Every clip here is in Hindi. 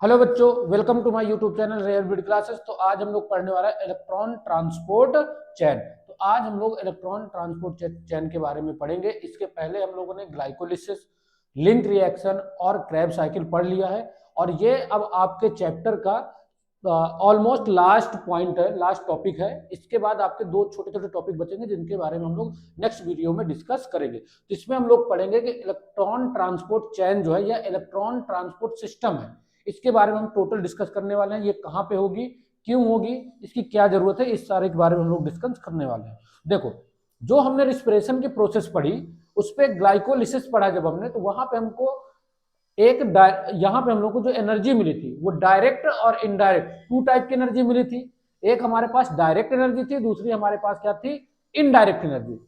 हेलो बच्चों, welcome to my YouTube channel rare bid classes. तो आज हम लोग पढ़ने वाला है इलेक्ट्रॉन ट्रांसपोर्ट चैन। तो आज हम लोग इलेक्ट्रॉन ट्रांसपोर्ट चैन के बारे में पढ़ेंगे। इसके पहले हम लोगों ने ग्लाइकोलिसिस, लिंक रिएक्शन और क्रैब साइकिल पढ़ लिया है। और ये अब आपके चैप्टर का ऑलमोस्ट लास्ट पॉइंट है, लास्ट टॉपिक है। इसके बाद आपके दो छोटे छोटे टॉपिक बचेंगे जिनके बारे में हम लोग नेक्स्ट वीडियो में डिस्कस करेंगे। तो इसमें हम लोग पढ़ेंगे कि इलेक्ट्रॉन ट्रांसपोर्ट चैन जो है या इलेक्ट्रॉन ट्रांसपोर्ट सिस्टम है, इसके बारे में हम टोटल डिस्कस करने वाले हैं। ये कहाँ पे होगी, क्यों होगी, इसकी क्या जरूरत है, इस सारे के बारे में हम लोग डिस्कस करने वाले हैं। देखो, जो हमने रिस्पिरेशन की प्रोसेस पढ़ी उस पर ग्लाइकोलिसिस पढ़ा जब हमने, तो वहां पे हमको एक यहाँ पे हम लोग को जो एनर्जी मिली थी वो डायरेक्ट और इनडायरेक्ट टू टाइप की एनर्जी मिली थी। एक हमारे पास डायरेक्ट एनर्जी थी, दूसरी हमारे पास क्या थी, इनडायरेक्ट एनर्जी।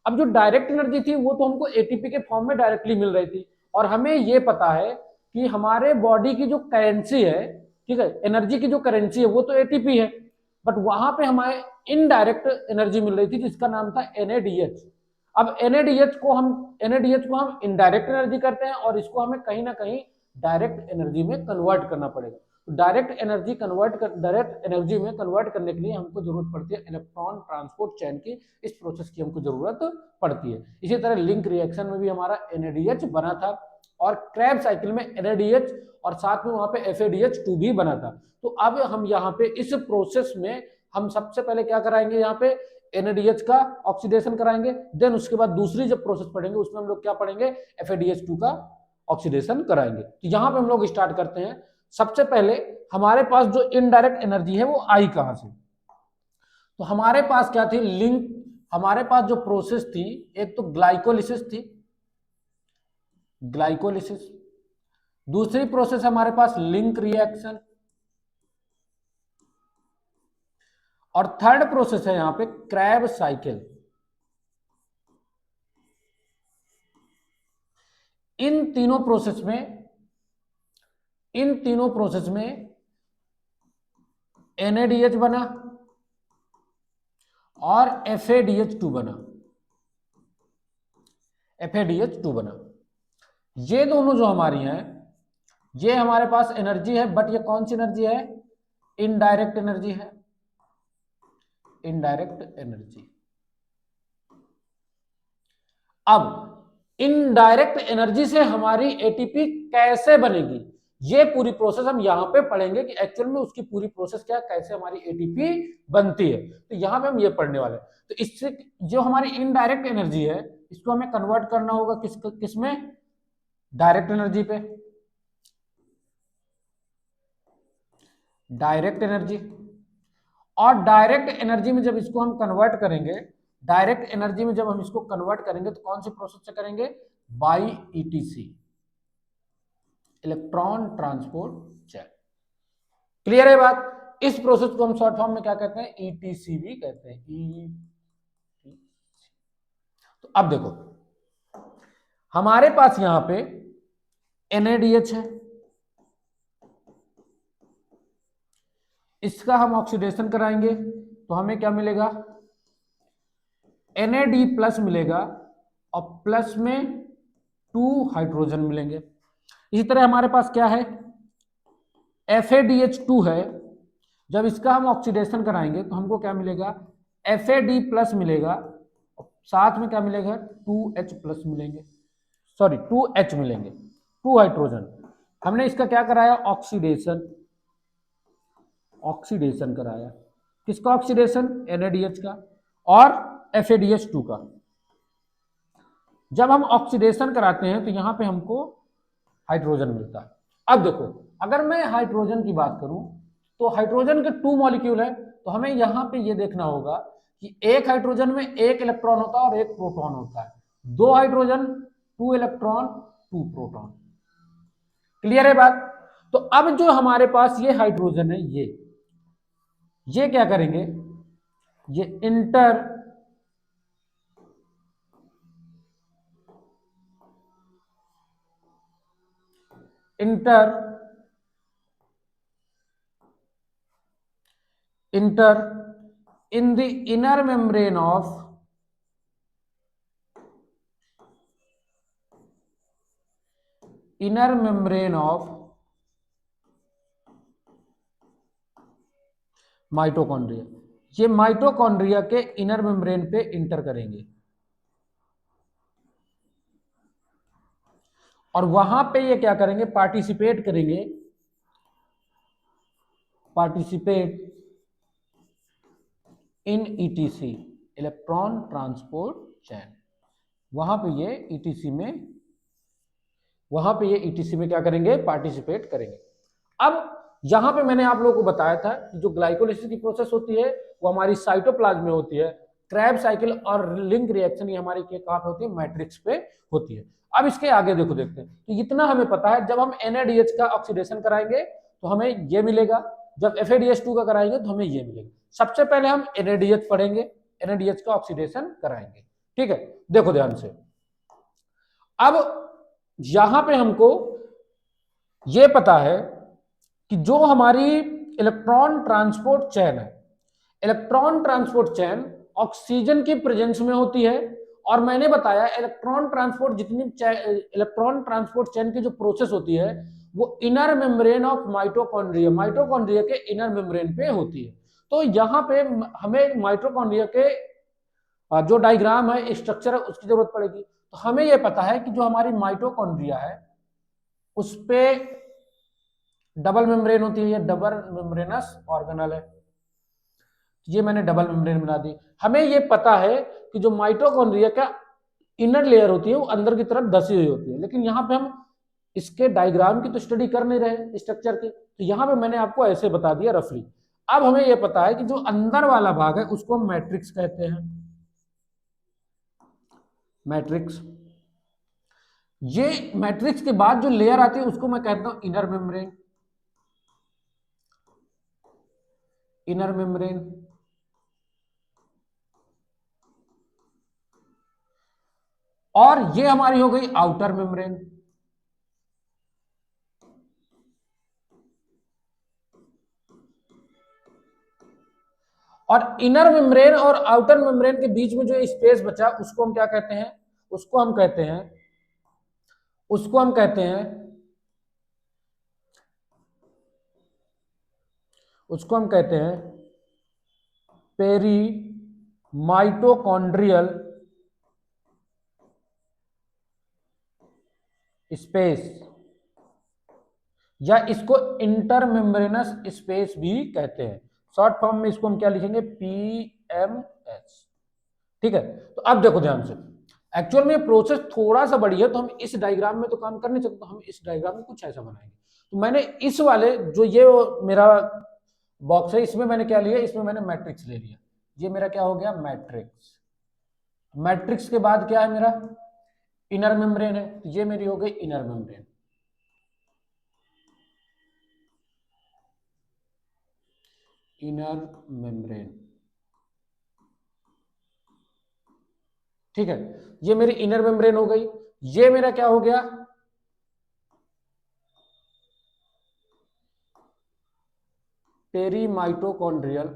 अब जो डायरेक्ट एनर्जी थी वो तो हमको एटीपी के फॉर्म में डायरेक्टली मिल रही थी, और हमें ये पता है कि हमारे बॉडी की जो करेंसी है, ठीक है, एनर्जी की जो करेंसी है वो तो एटीपी है। बट वहां पे हमें इनडायरेक्ट एनर्जी मिल रही थी जिसका नाम था एनएडीएच। अब एनएडीएच को हम इनडायरेक्ट एनर्जी करते हैं और इसको हमें कहीं ना कहीं डायरेक्ट एनर्जी में कन्वर्ट करना पड़ेगा। तो डायरेक्ट एनर्जी में कन्वर्ट करने के लिए हमको जरूरत पड़ती है इलेक्ट्रॉन ट्रांसपोर्ट चैन की। इस प्रोसेस की हमको जरूरत पड़ती है। इसी तरह लिंक रिएक्शन में भी हमारा एनएडीएच बना था, और क्रैब साइकिल में एनएडीएच और साथ में वहां पे एफएडीएच2 भी बना था। तो अब हम यहाँ पे इस प्रोसेस में हम सबसे पहले क्या कराएंगे, यहाँ पे एनएडीएच का ऑक्सीडेशन कराएंगे। देन उसके बाद दूसरी जब प्रोसेस पढ़ेंगे उसमें हम लोग क्या पढ़ेंगे, एफएडीएच2 का ऑक्सीडेशन कराएंगे। तो यहाँ पे हम लोग स्टार्ट करते हैं। सबसे पहले हमारे पास जो इनडायरेक्ट एनर्जी है वो आई कहां से। तो हमारे पास क्या थी, लिंक, हमारे पास जो प्रोसेस थी एक तो ग्लाइकोलिसिस थी, ग्लाइकोलिसिस। दूसरी प्रोसेस हमारे पास लिंक रिएक्शन, और थर्ड प्रोसेस है यहां पे क्रैब साइकिल। इन तीनों प्रोसेस में एनएडीएच बना और एफएडीएच2 बना, एफएडीएच2 बना। ये दोनों जो हमारी हैं, ये हमारे पास एनर्जी है, बट ये कौन सी एनर्जी है, इनडायरेक्ट एनर्जी है, इनडायरेक्ट एनर्जी। अब इनडायरेक्ट एनर्जी से हमारी एटीपी कैसे बनेगी, ये पूरी प्रोसेस हम यहां पे पढ़ेंगे कि एक्चुअल में उसकी पूरी प्रोसेस क्या, कैसे हमारी एटीपी बनती है। तो यहां पे हम ये पढ़ने वाले हैं। तो इससे जो हमारी इनडायरेक्ट एनर्जी है इसको हमें कन्वर्ट करना होगा किस में, डायरेक्ट एनर्जी पे, डायरेक्ट एनर्जी। और डायरेक्ट एनर्जी में जब इसको हम कन्वर्ट करेंगे, डायरेक्ट एनर्जी में जब हम इसको कन्वर्ट करेंगे तो कौन सी प्रोसेस से करेंगे, by etc, electron transport chain. Clear है बात। इस प्रोसेस को हम शॉर्ट फॉर्म में क्या कहते हैं, ईटीसी भी कहते हैं, ई। तो अब देखो, हमारे पास यहां पे एनएडीएच है, इसका हम ऑक्सीडेशन कराएंगे तो हमें क्या मिलेगा, एनएडी प्लस मिलेगा, और प्लस में 2 हाइड्रोजन मिलेंगे। इसी तरह हमारे पास क्या है, FADH2 है। जब इसका हम ऑक्सीडेशन कराएंगे तो हमको क्या मिलेगा, FAD प्लस मिलेगा, साथ में क्या मिलेगा, 2H प्लस मिलेंगे, सॉरी 2H मिलेंगे, 2 हाइड्रोजन। हमने इसका क्या कराया, ऑक्सीडेशन, ऑक्सीडेशन कराया। किसका ऑक्सीडेशन, NADH का और FADH2 का। जब हम ऑक्सीडेशन कराते हैं तो यहां पे हमको हाइड्रोजन मिलता है। अब देखो, अगर मैं हाइड्रोजन की बात करूं तो हाइड्रोजन के 2 मॉलिक्यूल है, तो हमें यहां पे ये देखना होगा कि एक हाइड्रोजन में एक इलेक्ट्रॉन होता है और एक प्रोटॉन होता है। 2 हाइड्रोजन, 2 इलेक्ट्रॉन, 2 प्रोटॉन। क्लियर है बात। तो अब जो हमारे पास ये हाइड्रोजन है, ये क्या करेंगे, ये inter inter inter in the inner membrane of inner membrane of mitochondria, ये माइटोकॉन्ड्रिया के इनर मेम्ब्रेन पे इंटर करेंगे और वहां पे ये क्या करेंगे, पार्टिसिपेट करेंगे, participate in etc, electron transport chain. वहां पे ये ईटीसी में, वहां पे ये ईटीसी में क्या करेंगे, पार्टिसिपेट करेंगे। अब यहां पे मैंने आप लोगों को बताया था कि जो ग्लाइकोलिसिस की प्रोसेस होती है वो हमारी साइटोप्लाज्म में होती है, क्रैब साइकिल और लिंक रिएक्शन ये हमारी कहां पे होती है, मैट्रिक्स पे होती है। अब इसके आगे देखो, देखते हैं, तो इतना हमें पता है, जब हम NADH का ऑक्सीडेशन कराएंगे तो हमें ये मिलेगा, जब FADH2 का कराएंगे तो हमें ये मिलेगा। सबसे पहले हम NADH पढ़ेंगे, NADH का ऑक्सीडेशन कराएंगे, ठीक है। देखो ध्यान से, अब यहां पे हमको ये पता है कि जो हमारी इलेक्ट्रॉन ट्रांसपोर्ट चेन है, इलेक्ट्रॉन ट्रांसपोर्ट चेन ऑक्सीजन की प्रेजेंस में होती है। और मैंने बताया इलेक्ट्रॉन ट्रांसपोर्ट, जितनी इलेक्ट्रॉन ट्रांसपोर्ट चेन की जो प्रोसेस होती है वो inner membrane of mitochondria, mitochondria के इनर मेम्ब्रेन पे होती है। तो यहाँ पे हमें माइटोकॉन्ड्रिया के जो डायग्राम है, स्ट्रक्चर है, उसकी जरूरत पड़ेगी। तो हमें यह पता है कि जो हमारी माइटोकॉन्ड्रिया है उस पे डबल मेम्ब्रेन होती है, ये डबल मेम्ब्रेनस ऑर्गेनल है, ये मैंने डबल मेम्ब्रेन बना दी। हमें ये पता है कि जो माइटोकॉन्ड्रिया का इनर लेयर होती है वो अंदर की तरफ धसी हुई होती है, लेकिन यहाँ पे हम इसके डायग्राम की तो स्टडी कर नहीं रहे स्ट्रक्चर की, तो यहाँ पे मैंने आपको ऐसे बता दिया रफली। अब हमें यह पता है कि जो अंदर वाला भाग है उसको हम मैट्रिक्स कहते हैं, मैट्रिक्स। ये मैट्रिक्स के बाद जो लेयर आती है उसको मैं कहता हूं इनर मेम्ब्रेन, इनर मेम्ब्रेन। और ये हमारी हो गई आउटर मेम्ब्रेन। और इनर मेम्ब्रेन और आउटर मेम्ब्रेन के बीच में जो स्पेस बचा उसको हम क्या कहते हैं, उसको हम कहते हैं, उसको हम कहते हैं, उसको हम कहते हैं पेरी माइटोकॉन्ड्रियल स्पेस, या इसको इंटरमेम्ब्रेनस स्पेस भी कहते हैं। शॉर्ट फॉर्म में इसको हम क्या लिखेंगे, PMS, ठीक है। तो अब देखो ध्यान से, एक्चुअल में प्रोसेस थोड़ा सा बड़ी है तो हम इस डायग्राम में तो काम कर नहीं सकते, तो हम इस डायग्राम में कुछ ऐसा बनाएंगे। तो मैंने इस वाले जो ये मेरा बॉक्स है इसमें मैंने क्या लिया, इसमें मैंने मैट्रिक्स ले लिया, ये मेरा क्या हो गया, मैट्रिक्स। मैट्रिक्स के बाद क्या है मेरा, इनर मेम्ब्रेन है, तो ये मेरी हो गई इनर मेम्ब्रेन, इनर मेम्ब्रेन, ठीक है। ये मेरी इनर मेम्ब्रेन हो गई। ये मेरा क्या हो गया, पेरीमाइटोकॉन्ड्रियल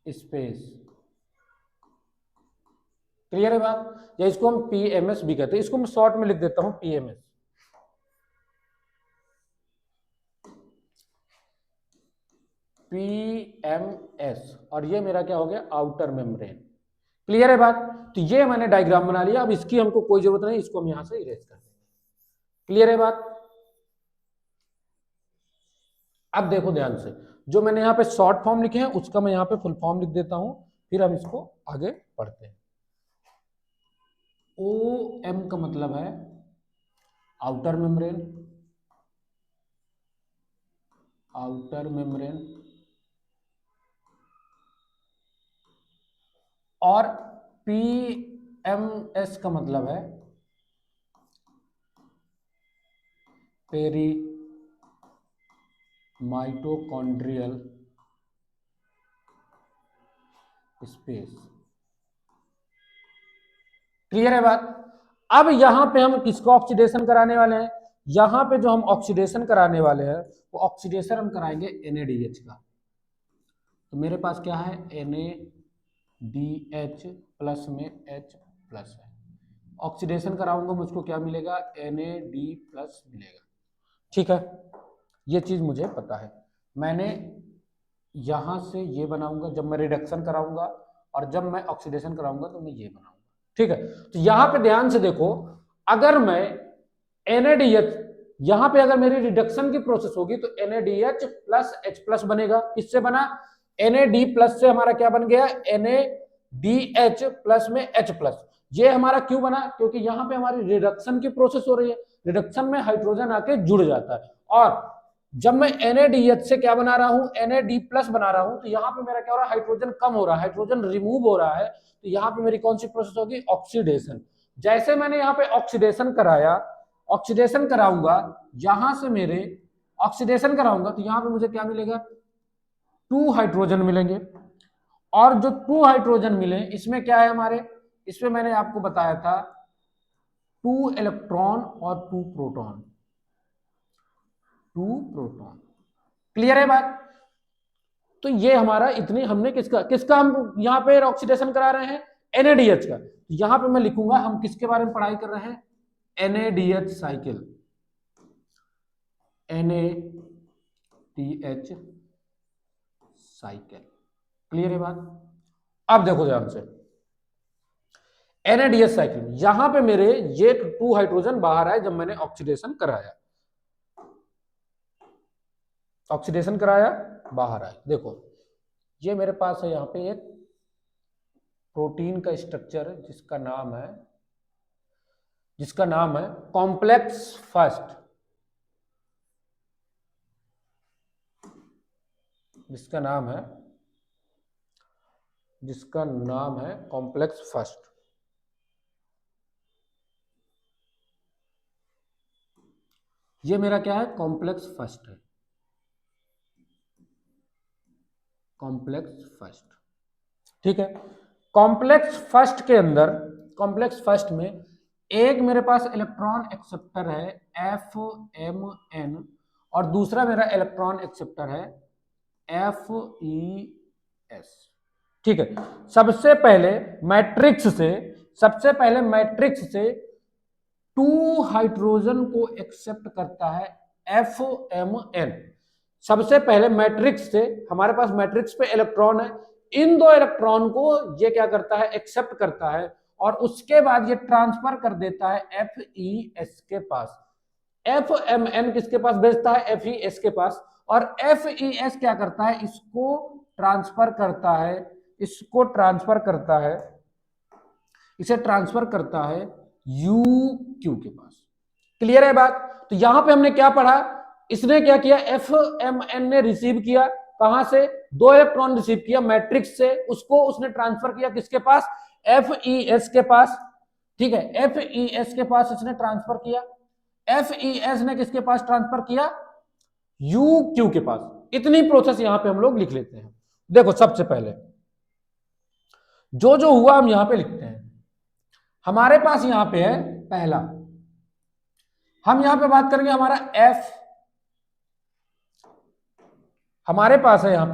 स्पेस। क्लियर है बात, या इसको हम PMS भी कहते हैं, इसको मैं शॉर्ट में लिख देता हूं PMS, PMS। और ये मेरा क्या हो गया, आउटर मेम्ब्रेन। क्लियर है बात, तो ये मैंने डायग्राम बना लिया, अब इसकी हमको कोई जरूरत नहीं, इसको हम यहां से इरेज कर देंगे। क्लियर है बात। अब देखो ध्यान से, जो मैंने यहाँ पे शॉर्ट फॉर्म लिखे हैं उसका मैं यहाँ पे फुल फॉर्म लिख देता हूं, फिर हम इसको आगे पढ़ते हैं। OM का मतलब है आउटर मेम्ब्रेन, आउटर मेम्ब्रेन। और PMS का मतलब है पेरी माइटोकॉन्ड्रियल स्पेस। क्लियर है बात। अब यहां पे हम किसको ऑक्सीडेशन कराने वाले हैं, यहां पे जो हम ऑक्सीडेशन कराने वाले हैं वो ऑक्सीडेशन हम कराएंगे NADH का। तो मेरे पास क्या है, NADH प्लस में H प्लस है। ऑक्सीडेशन कराऊंगा मुझको क्या मिलेगा, Na+D+ मिलेगा। ठीक है, ये चीज मुझे पता है। मैंने यहां से ये बनाऊंगा जब मैं रिडक्शन कराऊंगा, और जब मैं ऑक्सीडेशन कराऊंगा तो मैं ये बनाऊंगा। ठीक है, तो यहां पे ध्यान से देखो, अगर मैं NaDH, यहां पे अगर मेरी रिडक्शन की प्रोसेस होगी तो NaDH+H+ बनेगा। किससे बना, Na+D+ से हमारा क्या बन गया, NaDH+ में H+। ये हमारा क्यों बना, क्योंकि यहां पे हमारी रिडक्शन की प्रोसेस हो रही है, रिडक्शन में हाइड्रोजन आके जुड़ जाता है। और जब मैं NaDH से क्या बना रहा हूं, Na+D+ बना रहा हूं, तो यहां पे मेरा क्या हो रहा है, हाइड्रोजन कम हो रहा है, हाइड्रोजन रिमूव हो रहा है। तो यहां पे मेरी कौन सी प्रोसेस होगी, ऑक्सीडेशन। जैसे मैंने यहाँ पे ऑक्सीडेशन कराया, ऑक्सीडेशन कराऊंगा, यहां से मेरे ऑक्सीडेशन कराऊंगा तो यहां पे मुझे क्या मिलेगा, 2 हाइड्रोजन मिलेंगे। और जो 2 हाइड्रोजन मिले इसमें क्या है हमारे, इसमें मैंने आपको बताया था 2 इलेक्ट्रॉन और 2 प्रोटॉन, 2 प्रोटॉन। क्लियर है बात। तो ये हमारा इतनी हमने किसका किसका हम यहाँ पे ऑक्सीडेशन करा रहे हैं, NaDH का। यहां पे मैं लिखूंगा हम किसके बारे में पढ़ाई कर रहे हैं, NaDH cycle, NaDH cycle. Clear है बात। अब देखो ध्यान से, NaDH साइकिल, यहां पे मेरे ये 2 हाइड्रोजन बाहर आए जब मैंने ऑक्सीडेशन कराया, ऑक्सीडेशन कराया बाहर आए। देखो ये मेरे पास है यहाँ पे एक प्रोटीन का स्ट्रक्चर जिसका नाम है कॉम्प्लेक्स फर्स्ट, जिसका नाम है कॉम्प्लेक्स फर्स्ट। ये मेरा क्या है, कॉम्प्लेक्स फर्स्ट है, कॉम्प्लेक्स फर्स्ट। ठीक है, कॉम्प्लेक्स फर्स्ट के अंदर, कॉम्प्लेक्स फर्स्ट में एक मेरे पास इलेक्ट्रॉन एक्सेप्टर है FMN, और दूसरा मेरा इलेक्ट्रॉन एक्सेप्टर है FES। ठीक है, सबसे पहले मैट्रिक्स से 2 हाइड्रोजन को एक्सेप्ट करता है FMN। सबसे पहले मैट्रिक्स से, हमारे पास मैट्रिक्स पे इलेक्ट्रॉन है, इन 2 इलेक्ट्रॉन को ये क्या करता है, एक्सेप्ट करता है, और उसके बाद ये ट्रांसफर कर देता है FES के पास। FMN किसके पास भेजता है, FES के पास, और FES क्या करता है, इसको ट्रांसफर करता है, इसे ट्रांसफर करता है UQ के पास। क्लियर है बात। तो यहां पे हमने क्या पढ़ा, इसने क्या किया, FMN ने रिसीव किया, कहां से, 2 इलेक्ट्रॉन रिसीव किया मैट्रिक्स से, उसको उसने ट्रांसफर किया किसके पास, FES के पास। ठीक है, FES के पास इसने ट्रांसफर किया, FES ने किसके पास ट्रांसफर किया, UQ के पास। इतनी प्रोसेस यहां पे हम लोग लिख लेते हैं। देखो सबसे पहले जो जो हुआ हम यहां पे लिखते हैं। हमारे पास यहां पे है पहला, हम यहां पे बात करेंगे हमारा F, हमारे पास है यहां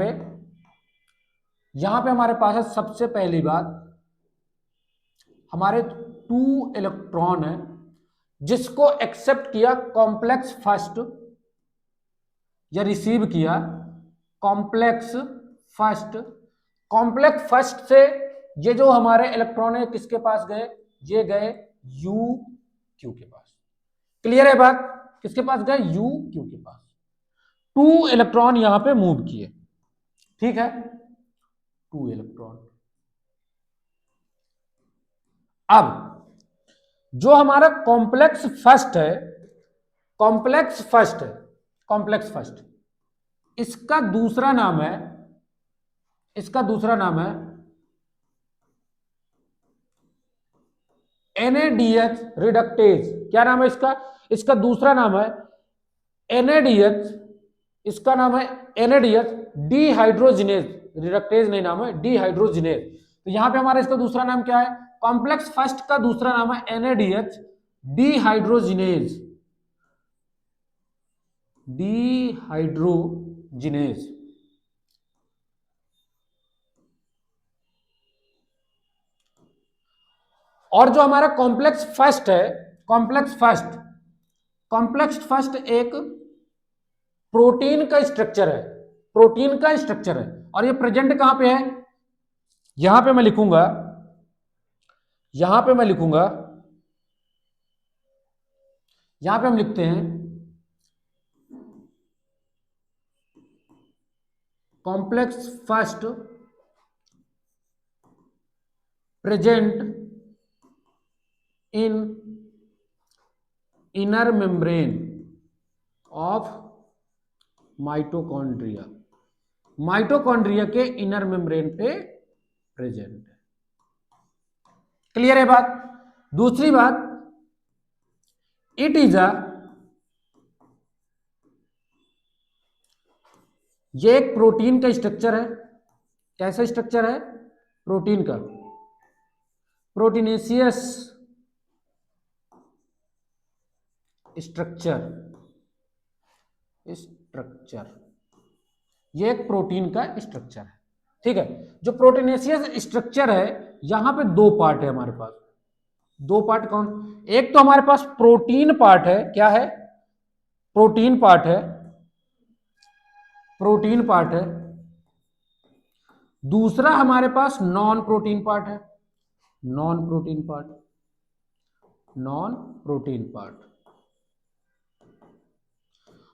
पे हमारे पास है सबसे पहली बात, हमारे 2 इलेक्ट्रॉन है जिसको एक्सेप्ट किया कॉम्प्लेक्स फर्स्ट, या रिसीव किया कॉम्प्लेक्स फर्स्ट। कॉम्प्लेक्स फर्स्ट से ये जो हमारे इलेक्ट्रॉन है किसके पास गए, ये गए UQ के पास। क्लियर है बात, किसके पास गए, UQ के पास। 2 इलेक्ट्रॉन यहां पे मूव किए। ठीक है, 2 इलेक्ट्रॉन। अब जो हमारा कॉम्प्लेक्स फर्स्ट है, इसका दूसरा नाम है NADH रिडक्टेज। क्या नाम है इसका दूसरा नाम है NADH, इसका नाम है NADH डिहाइड्रोजिनेज, रिडक्टेज नहीं नाम है, डिहाइड्रोजिनेज। तो यहां पे हमारा इसका दूसरा नाम क्या है, कॉम्प्लेक्स फर्स्ट का दूसरा नाम है NADH डिहाइड्रोजिनेज, डिहाइड्रोजिनेज। और जो हमारा कॉम्प्लेक्स फर्स्ट है, कॉम्प्लेक्स फर्स्ट एक प्रोटीन का स्ट्रक्चर है, और ये प्रेजेंट कहां पे है, यहां पे मैं लिखूंगा, यहां पे हम लिखते हैं complex first present in inner membrane of mitochondria, mitochondria के इनर मेम्ब्रेन पे प्रेजेंट है। क्लियर है बात। दूसरी बात, इट इज अ, ये एक प्रोटीन का स्ट्रक्चर है। कैसा स्ट्रक्चर है, प्रोटीन का, प्रोटीनेशियस स्ट्रक्चर, ये एक प्रोटीन का स्ट्रक्चर है। ठीक है, जो प्रोटीनेशियस स्ट्रक्चर है, यहां पे दो पार्ट है हमारे पास। दो पार्ट कौन, एक तो हमारे पास प्रोटीन पार्ट है, क्या है, प्रोटीन पार्ट है, दूसरा हमारे पास नॉन प्रोटीन पार्ट है, नॉन प्रोटीन पार्ट।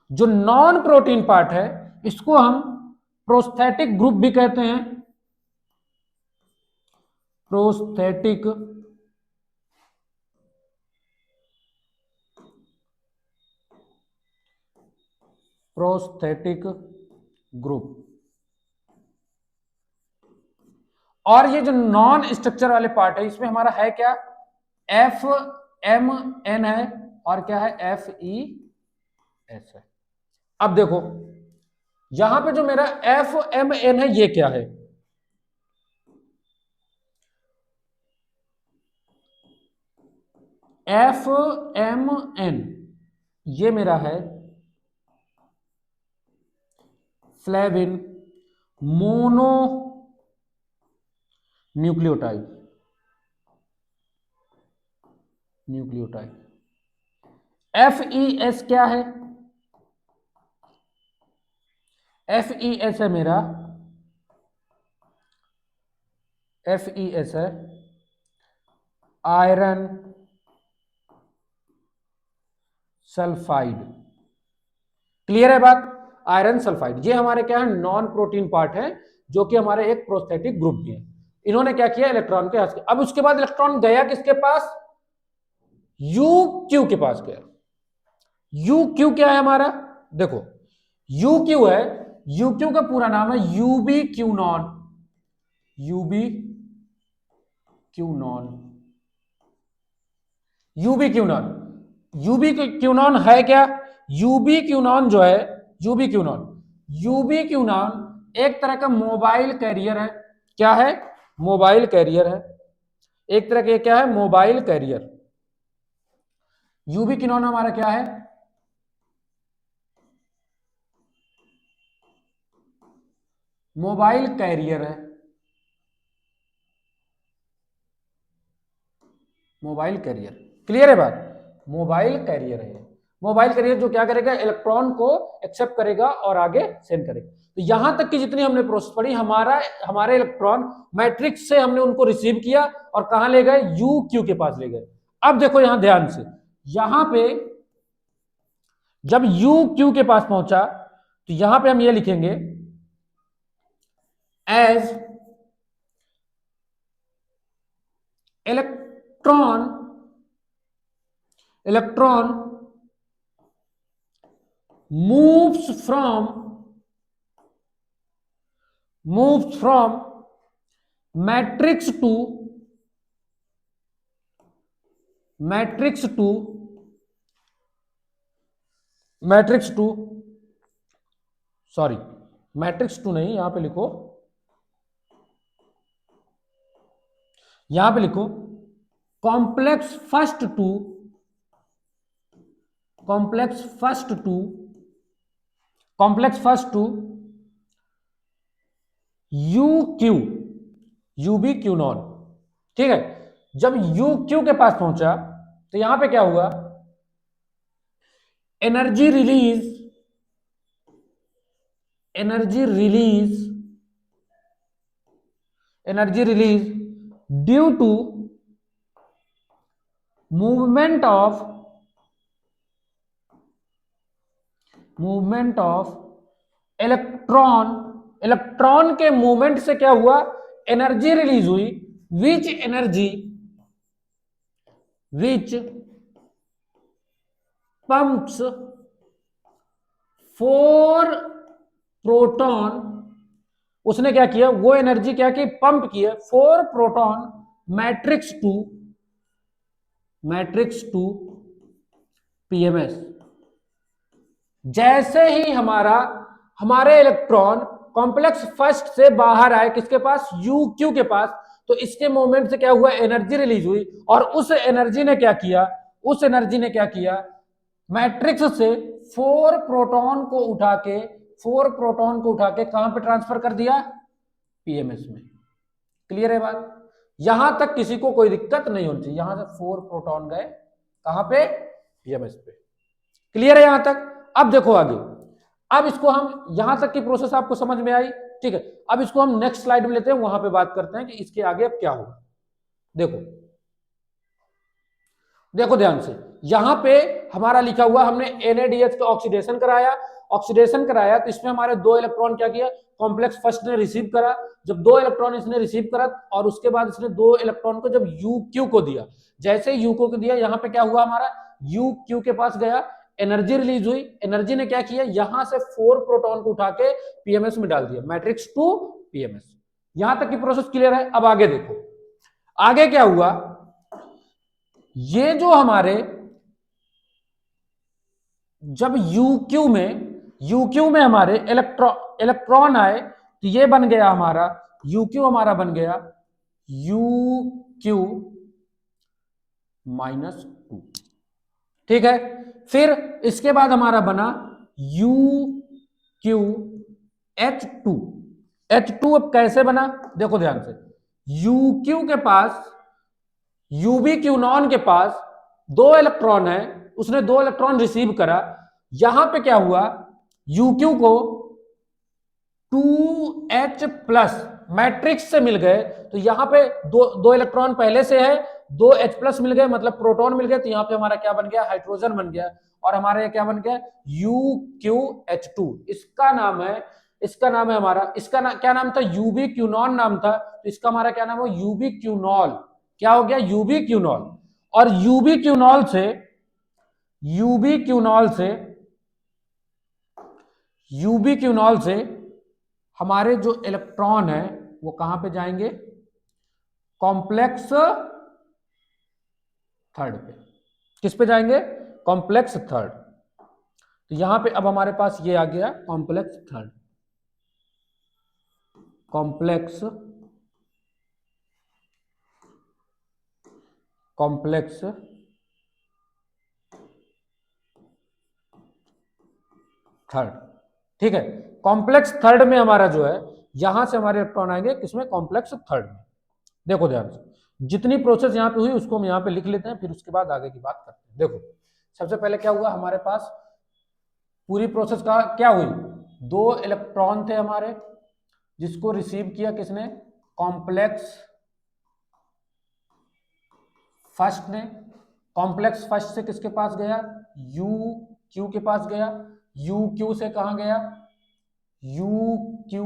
जो नॉन प्रोटीन पार्ट है, इसको हम प्रोस्थेटिक ग्रुप भी कहते हैं, प्रोस्थेटिक ग्रुप। और ये जो नॉन स्ट्रक्चर वाले पार्ट है, इसमें हमारा है क्या, एफ एम एन है, और क्या है, एफ ई एस है। अब देखो यहां पे जो मेरा एफ एम एन है, ये क्या है, एफ एम एन, ये मेरा है flavin mono nucleotide, F E S क्या है, एफ ई एस है मेरा, एफ ई एस है आयरन सल्फाइड। क्लियर है बात, आयरन सल्फाइड, ये हमारे क्या है, नॉन प्रोटीन पार्ट है, जो कि हमारे एक प्रोस्थेटिक ग्रुप भी है। इन्होंने क्या किया, इलेक्ट्रॉन के हाथ, अब उसके बाद इलेक्ट्रॉन गया किसके पास, यू क्यू के पास गया। यू क्यू क्या है हमारा, देखो यू क्यू है, यू क्यू का पूरा नाम है यूबी क्यूनॉन, यूबी क्यूनॉन, यूबी क्यूनॉन, यूबी क्यूनॉन है क्या, यूबी क्यूनॉन जो है, यूबी क्यूनॉन एक तरह का मोबाइल कैरियर है। क्या है, मोबाइल कैरियर है, एक तरह के, क्या है, मोबाइल कैरियर। यूबी क्यूनॉन हमारा क्या है, मोबाइल कैरियर है, मोबाइल कैरियर। क्लियर है बात, मोबाइल कैरियर है, मोबाइल कैरियर जो क्या करेगा, इलेक्ट्रॉन को एक्सेप्ट करेगा और आगे सेंड करेगा। तो यहां तक की जितनी हमने प्रोसेस पढ़ी, हमारे इलेक्ट्रॉन मैट्रिक्स से हमने उनको रिसीव किया और कहां ले गए, यू क्यू के पास ले गए। अब देखो यहां ध्यान से, यहां पे जब यू क्यू के पास पहुंचा, तो यहां पे हम ये लिखेंगे as electron moves from matrix to sorry, matrix to नहीं, यहां पे लिखो, complex first to U Q, ubiquinone. ठीक है, जब यू क्यू के पास पहुंचा तो यहां पे क्या हुआ, energy release, energy release, energy release due to movement of electron, electron के मूवमेंट से क्या हुआ, एनर्जी रिलीज हुई, which energy, which pumps four proton, उसने क्या किया, वो एनर्जी क्या की, पंप किया four proton matrix to PMS. जैसे ही हमारे इलेक्ट्रॉन कॉम्प्लेक्स फर्स्ट से बाहर आए, किसके पास, यू क्यू के पास, तो इसके मोमेंट से क्या हुआ, एनर्जी रिलीज हुई, और उस एनर्जी ने क्या किया, मैट्रिक्स से फोर प्रोटॉन को उठा के कहां पे ट्रांसफर कर दिया, पीएमएस में। क्लियर है बात, यहां तक किसी को कोई दिक्कत नहीं होनी चाहिए, यहां से फोर प्रोटॉन गए कहां पे, पीएमएस पे। क्लियर है यहां तक। अब देखो आगे, अब इसको हम, यहां तक की प्रोसेस आपको समझ में आई, ठीक है। अब इसको हम नेक्स्ट स्लाइड में लेते हैं, वहां पे बात करते हैं कि इसके आगे अब क्या होगा। देखो ध्यान से, यहां पे हमारा लिखा हुआ, हमने NADH का ऑक्सीडेशन कराया, तो इसमें हमारे दो इलेक्ट्रॉन क्या किया, कॉम्प्लेक्स फर्स्ट ने रिसीव करा, जब दो इलेक्ट्रॉन इसने रिसीव करा और उसके बाद इसने दो इलेक्ट्रॉन को जब यू क्यू को दिया, जैसे यू को दिया, यहां पे क्या हुआ, हमारा यू क्यू के पास गया, एनर्जी रिलीज हुई, एनर्जी ने क्या किया, यहां से फोर प्रोटॉन को उठा के पीएमएस में डाल दिया, मैट्रिक्स टू पीएमएस। यहां तक की प्रोसेस क्लियर है। अब आगे देखो, आगे क्या हुआ, ये जो हमारे, जब यूक्यू में हमारे इलेक्ट्रॉन आए, तो ये बन गया हमारा यूक्यू, हमारा बन गया यूक्यू -2, ठीक है। फिर इसके बाद हमारा बना UQH2। H2 अब कैसे बना, देखो ध्यान से, UQ के पास, UB क्यूनॉन के पास दो इलेक्ट्रॉन है, उसने दो इलेक्ट्रॉन रिसीव करा, यहां पे क्या हुआ, UQ को 2H+ मैट्रिक्स से मिल गए, तो यहां पे दो इलेक्ट्रॉन पहले से है, 2H+ मिल गए, मतलब प्रोटॉन मिल गए, तो यहां पे हमारा क्या बन गया, हाइड्रोजन बन गया, और हमारा क्या बन गया, UQH2। इसका नाम है हमारा, क्या नाम था, यूबी क्यूनॉन नाम था, तो इसका हमारा क्या नाम है, यूबी क्यूनॉल। क्या हो गया, यूबी क्यूनॉल। और यूबी क्यूनॉल से हमारे जो इलेक्ट्रॉन है वो कहां पे जाएंगे, कॉम्प्लेक्स थर्ड पे। किस पे जाएंगे, कॉम्प्लेक्स थर्ड। तो यहां पे अब हमारे पास ये आ गया कॉम्प्लेक्स थर्ड, कॉम्प्लेक्स थर्ड, ठीक है। कॉम्प्लेक्स थर्ड में हमारा जो है, यहां से हमारे इलेक्ट्रॉन आएंगे किसमें, कॉम्प्लेक्स थर्ड में। देखो ध्यान से, जितनी प्रोसेस यहां पे हुई उसको हम यहां पे लिख लेते हैं, फिर उसके बाद आगे की बात करते हैं। देखो सबसे पहले क्या हुआ, हमारे पास पूरी प्रोसेस का क्या हुई, दो इलेक्ट्रॉन थे हमारे, जिसको रिसीव किया किसने, कॉम्प्लेक्स फर्स्ट ने। कॉम्प्लेक्स फर्स्ट से किसके पास गया, यू क्यू के पास गया, यू क्यू से कहां गया, यू क्यू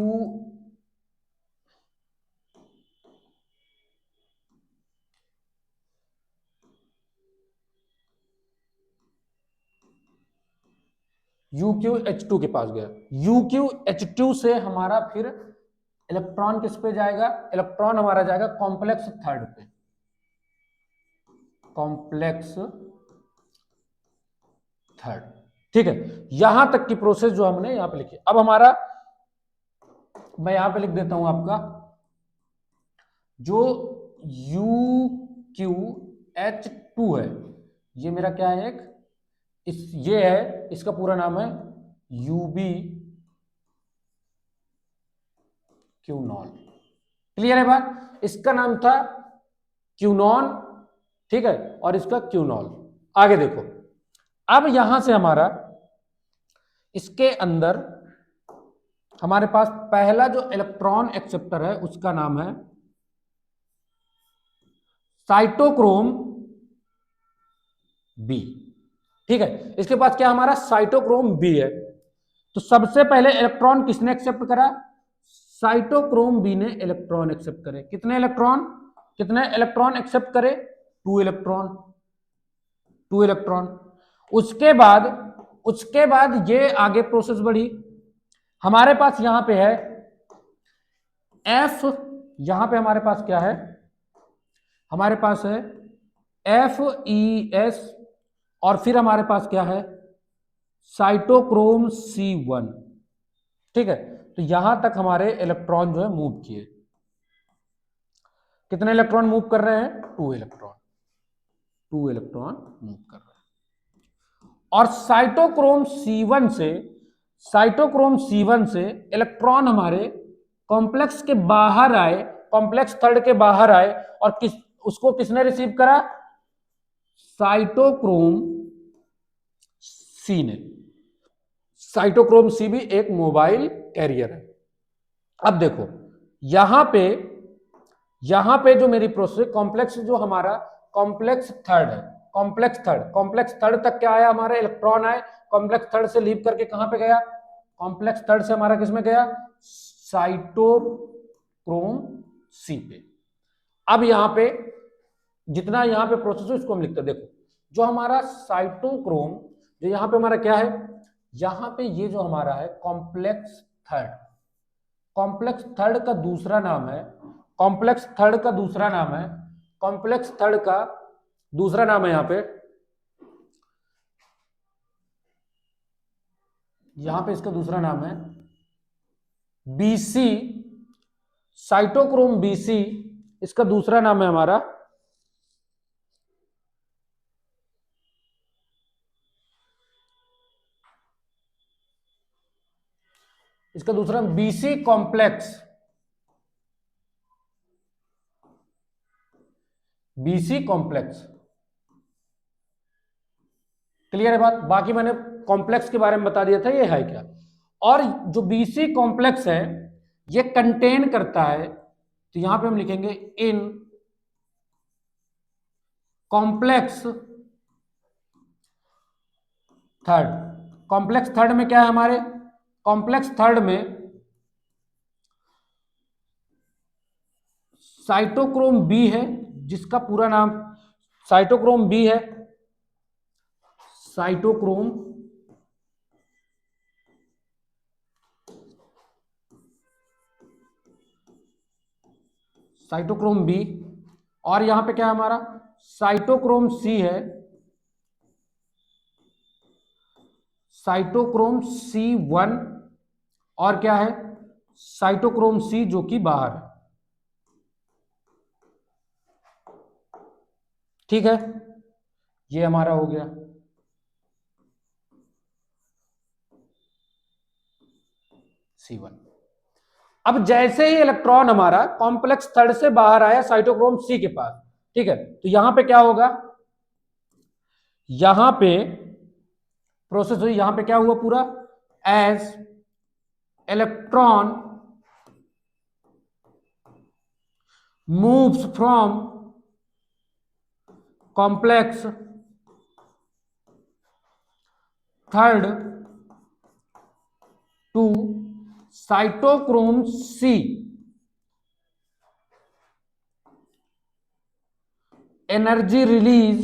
UQH2 के पास गया, UQH2 से हमारा फिर इलेक्ट्रॉन किस पे जाएगा, इलेक्ट्रॉन हमारा जाएगा कॉम्प्लेक्स थर्ड पे, कॉम्प्लेक्स थर्ड, ठीक है। यहां तक की प्रोसेस जो हमने यहां पे लिखी। अब हमारा, मैं यहां पे लिख देता हूं आपका, जो UQH2 है, ये मेरा क्या है, ये है, इसका पूरा नाम है यूबी क्यूनॉल। क्लियर है बात, इसका नाम था क्यूनॉन, ठीक है, और इसका क्यूनॉल। आगे देखो, अब यहां से हमारा इसके अंदर हमारे पास पहला जो इलेक्ट्रॉन एक्सेप्टर है उसका नाम है साइटोक्रोम बी, ठीक है। इसके पास क्या हमारा साइटोक्रोम बी है। तो सबसे पहले इलेक्ट्रॉन किसने एक्सेप्ट करा? साइटोक्रोम बी ने इलेक्ट्रॉन एक्सेप्ट करे। कितने इलेक्ट्रॉन एक्सेप्ट करे? 2 इलेक्ट्रॉन, 2 इलेक्ट्रॉन। उसके बाद ये आगे प्रोसेस बढ़ी। हमारे पास यहां पे है एफ, यहां पे हमारे पास क्या है? हमारे पास है FeS, और फिर हमारे पास क्या है? साइटोक्रोम C1, ठीक है। तो यहां तक हमारे इलेक्ट्रॉन जो है मूव किए। कितने इलेक्ट्रॉन मूव कर रहे हैं? 2 इलेक्ट्रॉन, 2 इलेक्ट्रॉन मूव कर रहे हैं। और साइटोक्रोम C1 से इलेक्ट्रॉन हमारे कॉम्प्लेक्स के बाहर आए, कॉम्प्लेक्स थर्ड के बाहर आए, और उसको किसने रिसीव करा? साइटोक्रोम सी ने। साइटोक्रोम सी भी एक मोबाइल कैरियर है। अब देखो यहां पे जो मेरी प्रोसेस कॉम्प्लेक्स, जो हमारा कॉम्प्लेक्स थर्ड है, कॉम्प्लेक्स थर्ड तक क्या आया? हमारे इलेक्ट्रॉन आए, कॉम्प्लेक्स थर्ड से लीव करके कहां पे गया? कॉम्प्लेक्स थर्ड से हमारा किसमें गया? साइटोक्रोम सी पे। अब यहां पे जितना यहां पे प्रोसेस है उसको हम लिखते हैं। देखो जो हमारा साइटोक्रोम, जो यहां पे हमारा क्या है? यहां पे ये जो हमारा है कॉम्प्लेक्स थर्ड, कॉम्प्लेक्स थर्ड का दूसरा नाम है, कॉम्प्लेक्स थर्ड का दूसरा नाम है, कॉम्प्लेक्स थर्ड का दूसरा नाम है यहां पे इसका दूसरा नाम है BC, साइटोक्रोम BC। इसका दूसरा नाम है हमारा BC complex, BC complex. Clear है बात? बाकी मैंने कॉम्प्लेक्स के बारे में बता दिया था ये है क्या। और जो BC कॉम्प्लेक्स है ये कंटेन करता है, तो यहां पे हम लिखेंगे in complex third. Complex third में क्या है हमारे? कॉम्प्लेक्स थर्ड में साइटोक्रोम बी है, जिसका पूरा नाम साइटोक्रोम बी है, साइटोक्रोम बी। और यहां पे क्या है हमारा? साइटोक्रोम सी है, साइटोक्रोम C1, और क्या है? साइटोक्रोम सी जो कि बाहर है, ठीक है। ये हमारा हो गया। C1। अब जैसे ही इलेक्ट्रॉन हमारा कॉम्प्लेक्स थर्ड से बाहर आया साइटोक्रोम सी के पास, ठीक है, तो यहां पे क्या होगा? यहां पे प्रोसेस हुई, यहां पे क्या हुआ पूरा? As electron moves from complex third to cytochrome c, energy release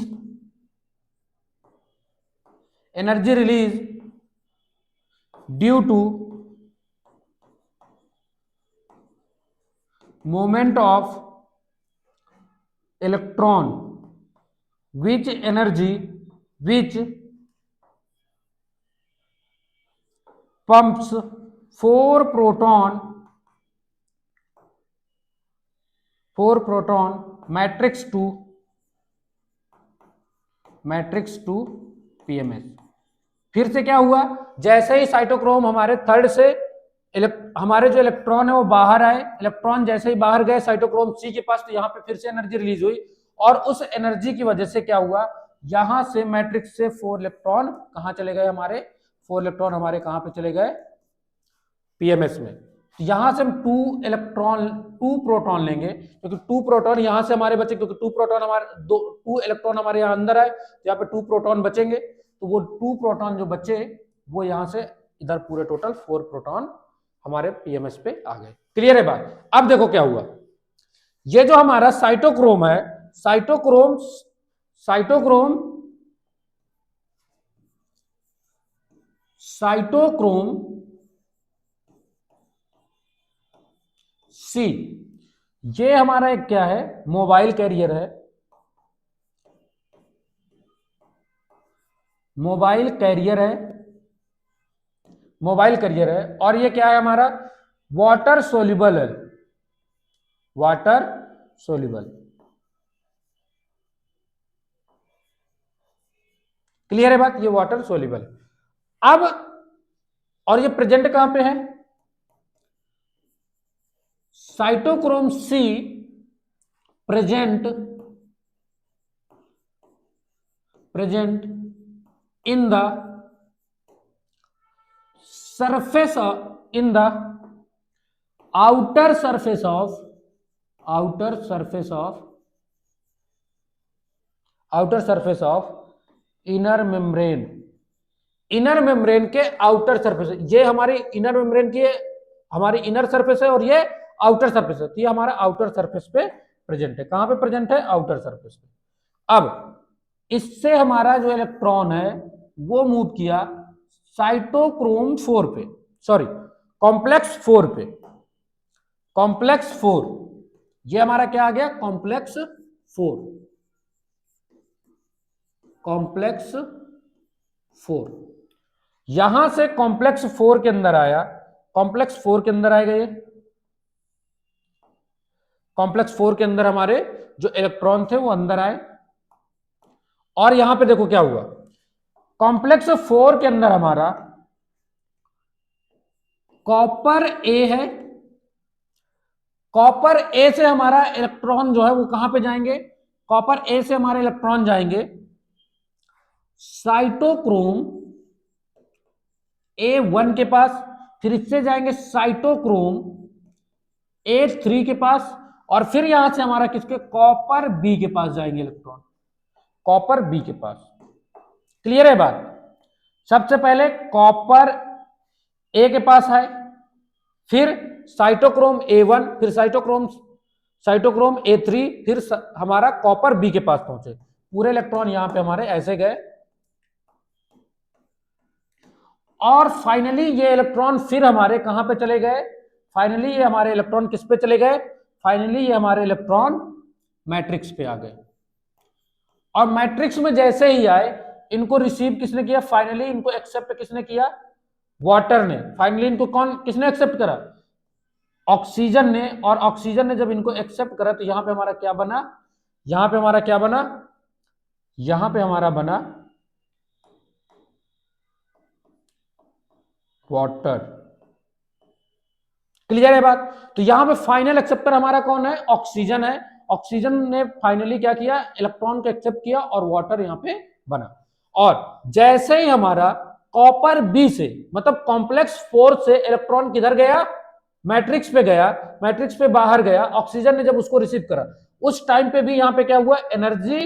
due to moment of electron, which energy which pumps 4 proton matrix to PMS। फिर से क्या हुआ? जैसे ही साइटोक्रोम हमारे थर्ड से हमारे जो इलेक्ट्रॉन है वो बाहर आए, इलेक्ट्रॉन जैसे ही बाहर गए साइटोक्रोम सी के पास, तो यहां पे फिर से एनर्जी रिलीज हुई, और उस एनर्जी की वजह से क्या हुआ, यहां से मैट्रिक्स से 4 इलेक्ट्रॉन कहां चले गए हमारे, 4 इलेक्ट्रॉन हमारे कहां पे चले गए, पीएमएस में। तो यहां से हम 2 प्रोटॉन लेंगे, क्योंकि 2 प्रोटॉन यहां से हमारे बचे, क्योंकि 2 प्रोटॉन हमारे 2 इलेक्ट्रॉन हमारे यहां अंदर आए, यहाँ पे 2 प्रोटॉन बचेंगे, तो वो 2 प्रोटॉन जो बचे वो यहां से इधर पूरे टोटल 4 प्रोटॉन हमारे पीएमएस पे आ गए। क्लियर है बात। अब देखो क्या हुआ, ये जो हमारा साइटोक्रोम है, साइटोक्रोम साइटोक्रोम साइटोक्रोम सी, ये हमारा एक क्या है, मोबाइल कैरियर है, मोबाइल कैरियर है, मोबाइल कैरियर है, और ये क्या है हमारा, वाटर सोल्यूबल है, वाटर सोल्यूबल। क्लियर है बात, ये वाटर सोल्यूबल। अब और ये प्रेजेंट कहां पे है, cytochrome c present in the surface in the outer surface of inner membrane, inner membrane के आउटर सरफेस, ये हमारी इनर मेम्ब्रेन की हमारी इनर सरफेस है और ये आउटर सरफेस है, तो ये हमारा आउटर सरफेस पे प्रेजेंट है। कहां पे प्रेजेंट है, आउटर सरफेस पे। अब इससे हमारा जो इलेक्ट्रॉन है वो मूव किया साइटोक्रोम 4 पे, सॉरी कॉम्प्लेक्स 4 पे, कॉम्प्लेक्स 4, ये हमारा क्या आ गया, कॉम्प्लेक्स 4, कॉम्प्लेक्स 4, यहां से कॉम्प्लेक्स 4 के अंदर आया, कॉम्प्लेक्स 4 के अंदर आएगा, ये कॉम्प्लेक्स 4 के अंदर हमारे जो इलेक्ट्रॉन थे वो अंदर आए, और यहां पे देखो क्या हुआ, कॉम्प्लेक्स 4 के अंदर हमारा कॉपर ए है, कॉपर ए से हमारा इलेक्ट्रॉन जो है वो कहां पे जाएंगे, कॉपर ए से हमारे इलेक्ट्रॉन जाएंगे साइटोक्रोम A1 के पास, फिर इससे जाएंगे साइटोक्रोम A3 के पास, और फिर यहां से हमारा किसके, कॉपर बी के पास जाएंगे इलेक्ट्रॉन, कॉपर बी के पास। क्लियर है बात। सबसे पहले कॉपर ए के पास है, फिर साइटोक्रोम A1, फिर साइटोक्रोम A3, फिर हमारा कॉपर बी के पास पहुंचे, पूरे इलेक्ट्रॉन यहां पे हमारे ऐसे गए, और फाइनली ये इलेक्ट्रॉन फिर हमारे कहां पे चले गए, फाइनली ये हमारे इलेक्ट्रॉन किस पे चले गए, फाइनली ये हमारे इलेक्ट्रॉन मैट्रिक्स पे आ गए, और मैट्रिक्स में जैसे ही आए इनको रिसीव किसने किया, फाइनली इनको एक्सेप्ट किसने किया, वाटर ने। फाइनली इनको किसने एक्सेप्ट करा, ऑक्सीजन ने, और ऑक्सीजन ने जब इनको एक्सेप्ट करा तो यहां पे हमारा क्या बना, यहां पे हमारा क्या बना, यहां पे हमारा बना वाटर। क्लियर है बात। तो यहां पे फाइनल एक्सेप्टर हमारा कौन है, ऑक्सीजन है, ऑक्सीजन ने फाइनली क्या किया, इलेक्ट्रॉन को एक्सेप्ट किया और वाटर यहां पे बना। और जैसे ही हमारा कॉपर बी से, मतलब कॉम्प्लेक्स 4 से इलेक्ट्रॉन किधर गया, मैट्रिक्स पे गया, मैट्रिक्स पे बाहर गया, ऑक्सीजन ने जब उसको रिसीव करा, उस टाइम पे भी यहां पे क्या हुआ, एनर्जी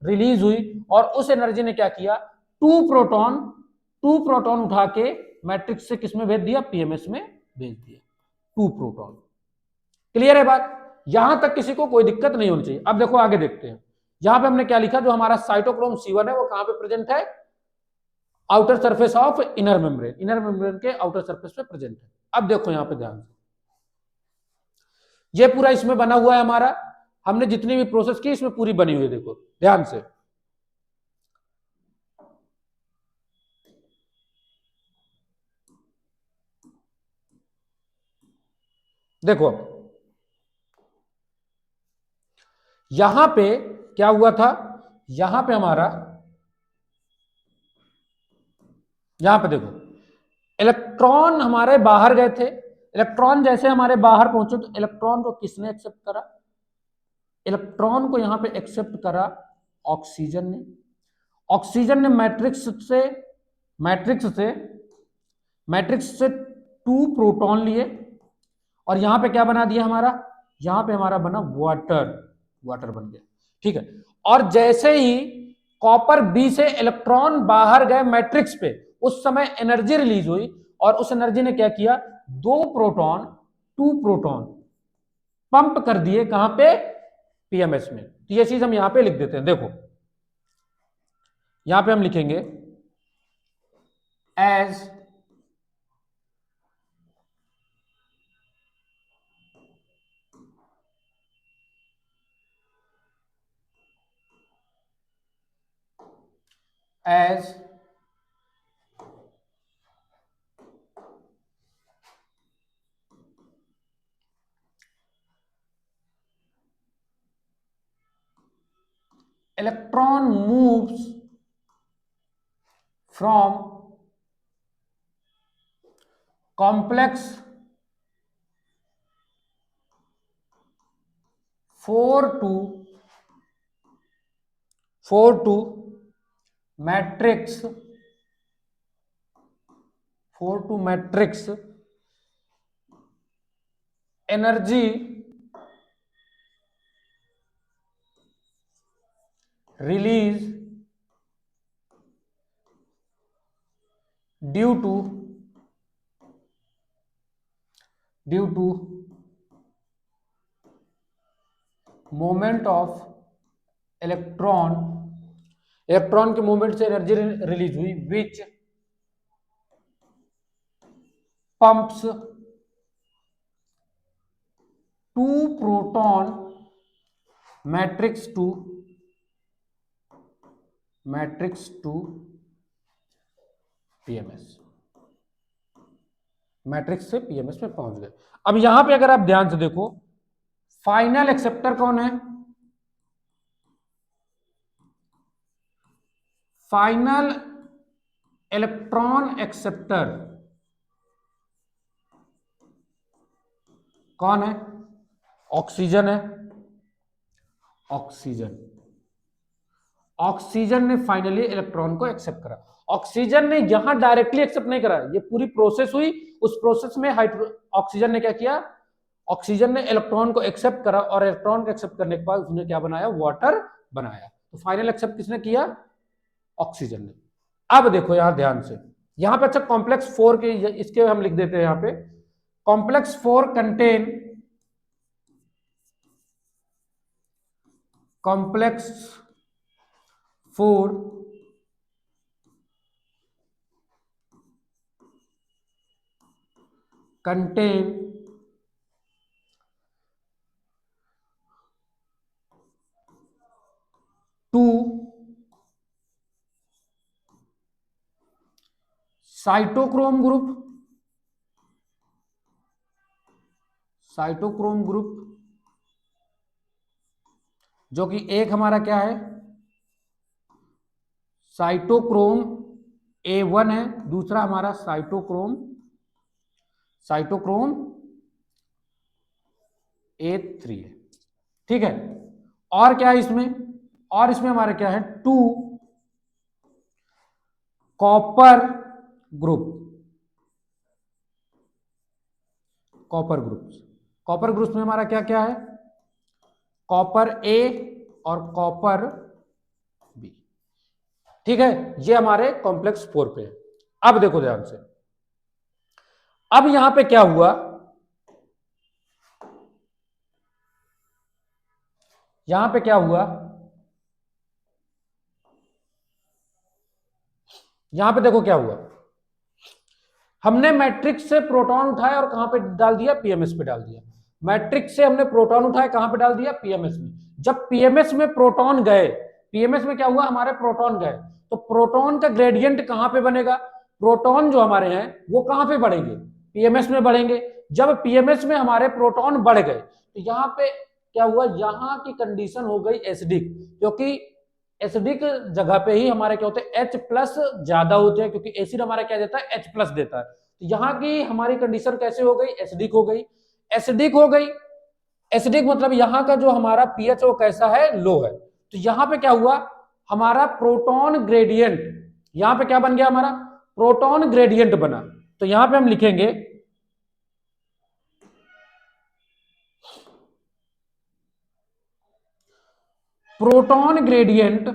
रिलीज हुई, और उस एनर्जी ने क्या किया, 2 प्रोटॉन उठा के मैट्रिक्स से किसमें भेज दिया, पीएमएस में भेज दिया, 2 प्रोटॉन। क्लियर है बात, यहां तक किसी को कोई दिक्कत नहीं होनी चाहिए। अब देखो आगे देखते हैं, यहां पे हमने क्या लिखा, जो हमारा साइटोक्रोम C1 है वो कहां पे प्रेजेंट है, outer surface of inner membrane, inner membrane के आउटर सरफेस पे प्रेजेंट है। अब देखो यहां पे ध्यान से, ये पूरा इसमें बना हुआ है हमारा, हमने जितनी भी प्रोसेस की इसमें पूरी बनी हुई है, देखो ध्यान से, देखो यहां पे क्या हुआ था, यहां पे हमारा, यहां पे देखो इलेक्ट्रॉन हमारे बाहर गए थे, इलेक्ट्रॉन जैसे हमारे बाहर पहुंचे तो इलेक्ट्रॉन को किसने एक्सेप्ट करा, इलेक्ट्रॉन को यहां पे एक्सेप्ट करा ऑक्सीजन ने। ऑक्सीजन ने मैट्रिक्स से 2 प्रोटॉन लिए और यहां पे क्या बना दिया हमारा, यहां पे हमारा बना वाटर बन गया। ठीक है, और जैसे ही कॉपर बी से इलेक्ट्रॉन बाहर गए मैट्रिक्स पे, उस समय एनर्जी रिलीज हुई और उस एनर्जी ने क्या किया, 2 प्रोटॉन पंप कर दिए कहां पे, पीएमएस में। तो ये चीज हम यहां पे लिख देते हैं। देखो यहां पे हम लिखेंगे as as electron moves from complex 4 to matrix 4 to matrix energy release due to moment of electron के मूवमेंट से एनर्जी रिलीज हुई which pumps 2 proton matrix to PMS, matrix से पीएमएस में पहुंच गए। अब यहां पे अगर आप ध्यान से देखो, फाइनल एक्सेप्टर कौन है, फाइनल इलेक्ट्रॉन एक्सेप्टर कौन है, ऑक्सीजन है। ऑक्सीजन ने फाइनली इलेक्ट्रॉन को एक्सेप्ट करा। ऑक्सीजन ने यहां डायरेक्टली एक्सेप्ट नहीं करा, ये पूरी प्रोसेस हुई, उस प्रोसेस में ऑक्सीजन ने क्या किया, ऑक्सीजन ने इलेक्ट्रॉन को एक्सेप्ट करा और इलेक्ट्रॉन को एक्सेप्ट करने के बाद उसने क्या बनाया, वाटर बनाया। तो फाइनल एक्सेप्ट किसने किया, ऑक्सीजन ने। अब देखो यहां ध्यान से, यहां पे अच्छा कॉम्प्लेक्स 4 के इसके हम लिख देते हैं यहां पे, complex 4 contain complex 4 contain two cytochrome group जो कि एक हमारा क्या है, साइटोक्रोम A1 है, दूसरा हमारा साइटोक्रोम A3 है। ठीक है, और क्या है इसमें, और इसमें हमारा क्या है, 2 कॉपर ग्रुप्स में हमारा क्या क्या है, कॉपर A और कॉपर B। ठीक है, ये हमारे कॉम्प्लेक्स 4 पे है। अब देखो ध्यान से, अब यहां पे क्या हुआ, यहां पे क्या हुआ, यहां पे देखो क्या हुआ, हमने मैट्रिक्स से प्रोटॉन उठाया और कहां पे डाल दिया, पीएमएस पे डाल दिया। मैट्रिक्स से हमने प्रोटॉन उठाया, कहां पे डाल दिया, पीएमएस में। जब पीएमएस में प्रोटॉन गए, पीएमएस में क्या हुआ, हमारे प्रोटॉन गए, तो प्रोटॉन का ग्रेडियंट कहां पे बनेगा, प्रोटॉन जो हमारे हैं वो कहां पे बढ़ेंगे, पीएमएस में बढ़ेंगे। जब पीएमएस में हमारे प्रोटॉन बढ़ गए तो यहां पे क्या हुआ, यहां की कंडीशन हो गई एसिडिक, क्योंकि एसिडिक जगह पे ही हमारे क्या होते हैं, H+ ज्यादा होते हैं, क्योंकि एसिड हमारा क्या देता है, H+ देता है। तो यहाँ की हमारी कंडीशन कैसे हो गई, एसिडिक हो गई। एसिडिक मतलब यहाँ का जो हमारा पीएच वो कैसा है, लो है। तो यहाँ पे क्या हुआ, हमारा प्रोटॉन ग्रेडियंट, यहाँ पे क्या बन गया, हमारा प्रोटॉन ग्रेडियंट बना। तो यहाँ पे हम लिखेंगे proton gradient,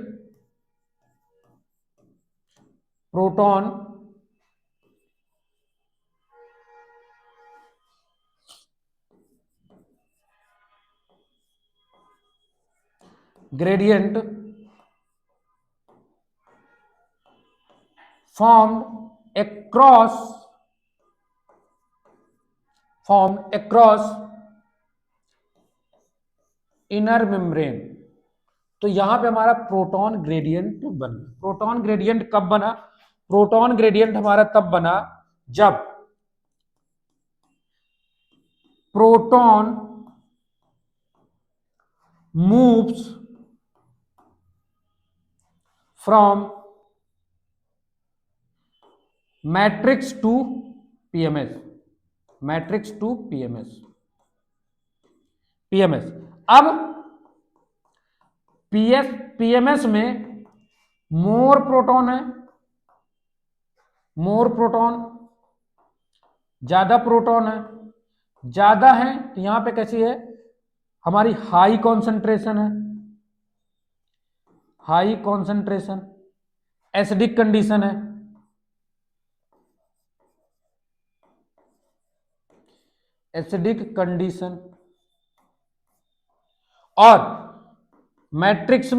proton gradient formed across inner membrane। तो यहां पे हमारा प्रोटॉन ग्रेडियंट बना। प्रोटॉन ग्रेडियंट कब बना, प्रोटॉन ग्रेडियंट हमारा तब बना जब proton moves from matrix to PMS, matrix to PMS, PMS. अब पीएमएस में मोर प्रोटॉन है, मोर प्रोटॉन, ज्यादा प्रोटॉन है, ज्यादा है तो यहां पे कैसी है हमारी हाई कॉन्सेंट्रेशन है, हाई कॉन्सेंट्रेशन, एसिडिक कंडीशन है, एसिडिक कंडीशन। और मैट्रिक्स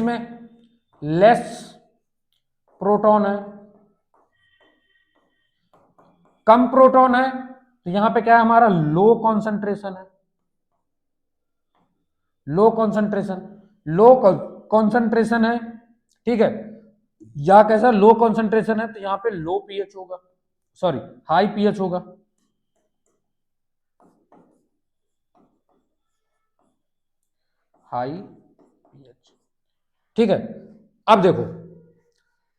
में लेस प्रोटॉन है, कम प्रोटॉन है तो यहां पे क्या है हमारा लो कॉन्सेंट्रेशन है, लो कॉन्सेंट्रेशन, लो कॉन्सेंट्रेशन है, ठीक है। या कैसा लो कॉन्सेंट्रेशन है तो यहां पे लो पीएच होगा, सॉरी हाई पीएच होगा, हाई पीएच, ठीक है। अब देखो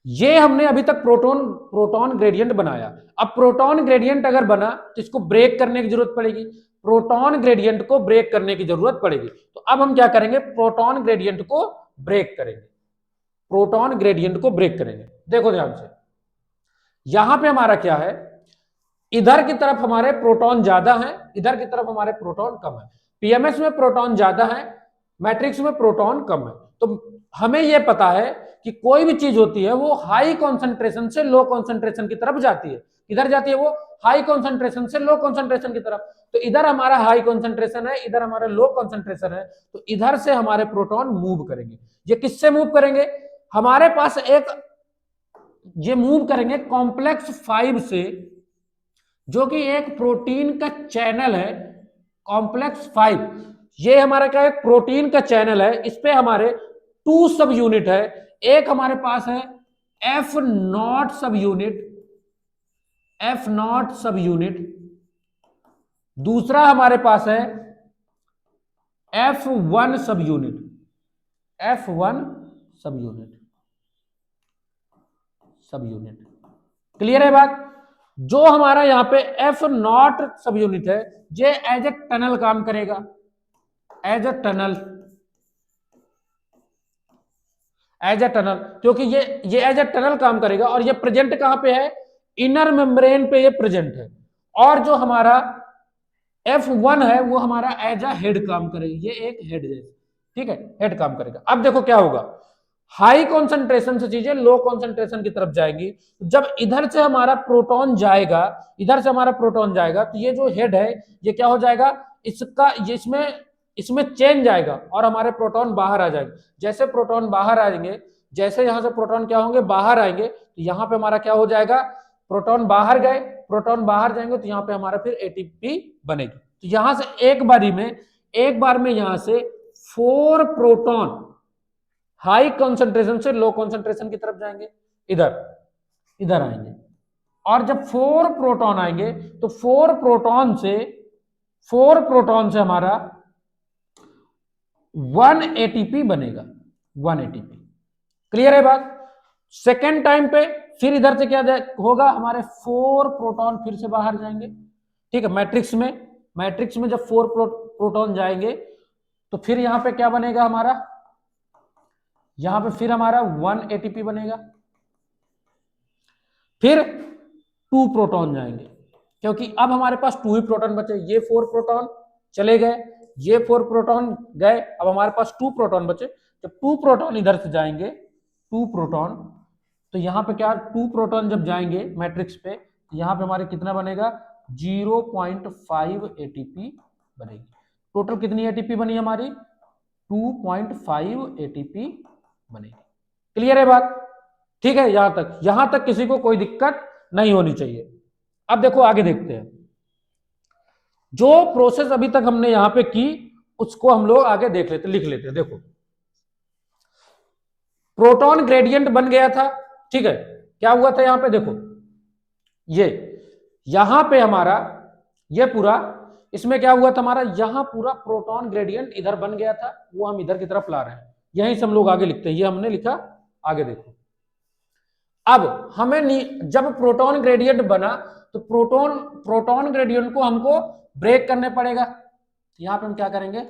ये हमने अभी तक प्रोटॉन ग्रेडियंट बनाया। अब प्रोटॉन ग्रेडियंट अगर बना तो इसको ब्रेक करने की जरूरत पड़ेगी, प्रोटॉन ग्रेडियंट को ब्रेक करने की जरूरत पड़ेगी। तो अब हम क्या करेंगे, प्रोटॉन ग्रेडियंट को ब्रेक करेंगे, प्रोटॉन ग्रेडियंट को ब्रेक करेंगे। देखो ध्यान से, यहां पे हमारा क्या है, इधर की तरफ हमारे प्रोटॉन ज्यादा है, इधर की तरफ हमारे प्रोटॉन कम है। पीएमएस में प्रोटॉन ज्यादा है, मैट्रिक्स में प्रोटॉन कम है। तो हमें यह पता है कि कोई भी चीज होती है वो हाई कॉन्सेंट्रेशन से लो कॉन्सेंट्रेशन की तरफ जाती है। किधर जाती है वो, हाई कॉन्सेंट्रेशन से लो कॉन्सेंट्रेशन की तरफ। तो इधर हमारा हाई कॉन्सेंट्रेशन है, इधर हमारा लो कॉन्सेंट्रेशन है, तो इधर से हमारे प्रोटॉन मूव करेंगे। ये किससे मूव करेंगे, हमारे पास एक ये मूव करेंगे कॉम्प्लेक्स 5 से, जो कि एक प्रोटीन का चैनल है, कॉम्प्लेक्स 5। ये हमारा क्या है, प्रोटीन का चैनल है। इस पे हमारे 2 सब यूनिट है। एक हमारे पास है F0 सब यूनिट, F0 सब यूनिट, दूसरा हमारे पास है F1 सब यूनिट, F1 सब यूनिट, सब यूनिट। क्लियर है बात। जो हमारा यहां पे F0 सब यूनिट है, ये एज ए टनल काम करेगा, as a tunnel, as a tunnel, क्योंकि ये एज ए टनल काम करेगा। और ये प्रेजेंट कहां पे है, इनर मेम्ब्रेन पे ये प्रेजेंट है। और जो हमारा F1 है वो हमारा एज ए हेड काम करेगा, ये एक हेड है, ठीक है, हेड काम करेगा। अब देखो क्या होगा, हाई कॉन्सेंट्रेशन से चीजें लो कॉन्सेंट्रेशन की तरफ जाएंगी। जब इधर से हमारा प्रोटॉन जाएगा, इधर से हमारा प्रोटॉन जाएगा, तो ये जो हेड है ये क्या हो जाएगा, इसका इसमें चेंज आएगा और हमारे प्रोटॉन बाहर आ जाएंगे। जैसे प्रोटॉन बाहर आएंगे, जैसे यहां से प्रोटॉन क्या होंगे, बाहर आएंगे, तो यहां पे हमारा क्या हो जाएगा, प्रोटॉन बाहर गए, प्रोटॉन बाहर जाएंगे तो यहां पे हमारा फिर एटीपी बनेगी। तो यहां से एक बार में यहां से 4 प्रोटॉन हाई कॉन्सेंट्रेशन से लो कॉन्सेंट्रेशन की तरफ जाएंगे, इधर आएंगे। और जब 4 प्रोटॉन आएंगे तो 4 प्रोटॉन से हमारा 1 एटीपी बनेगा, 1 एटीपी। क्लियर है बात। सेकेंड टाइम पे फिर इधर से क्या होगा, हमारे 4 प्रोटॉन फिर से बाहर जाएंगे, ठीक है। मैट्रिक्स में जब 4 प्रोटॉन जाएंगे तो फिर यहां पे क्या बनेगा हमारा, यहां पे फिर हमारा 1 एटीपी बनेगा, फिर 2 प्रोटॉन जाएंगे, क्योंकि अब हमारे पास 2 ही प्रोटॉन बचे। ये 4 प्रोटॉन चले गए, ये 4 प्रोटॉन गए, अब हमारे पास 2 प्रोटॉन बचे। जब 2 प्रोटॉन इधर से जाएंगे, 2 प्रोटॉन, तो यहां पे क्या, 2 प्रोटॉन जब जाएंगे मैट्रिक्स पे, यहां पे हमारे कितना बनेगा, 0.5 एटीपी बनेगी। टोटल कितनी एटीपी बनी हमारी, 2.5 एटीपी बनेगी। क्लियर है बात? ठीक है, यहां तक किसी को कोई दिक्कत नहीं होनी चाहिए। अब देखो आगे देखते हैं, जो प्रोसेस अभी तक हमने यहां पे की उसको हम लोग आगे देख लेते, लिख लेते हैं। देखो प्रोटॉन ग्रेडियंट बन गया था, ठीक है। क्या हुआ था यहां पे, देखो ये यहां पे हमारा ये पूरा, इसमें क्या हुआ था हमारा, यहां पूरा प्रोटॉन ग्रेडियंट इधर बन गया था, वो हम इधर की तरफ ला रहे हैं। यहीं से हम लोग आगे लिखते हैं, ये हमने लिखा, आगे देखो। अब हमें जब प्रोटॉन ग्रेडियंट बना तो प्रोटॉन ग्रेडियंट को हमको ब्रेक करने पड़ेगा। यहां पे हम क्या करेंगे,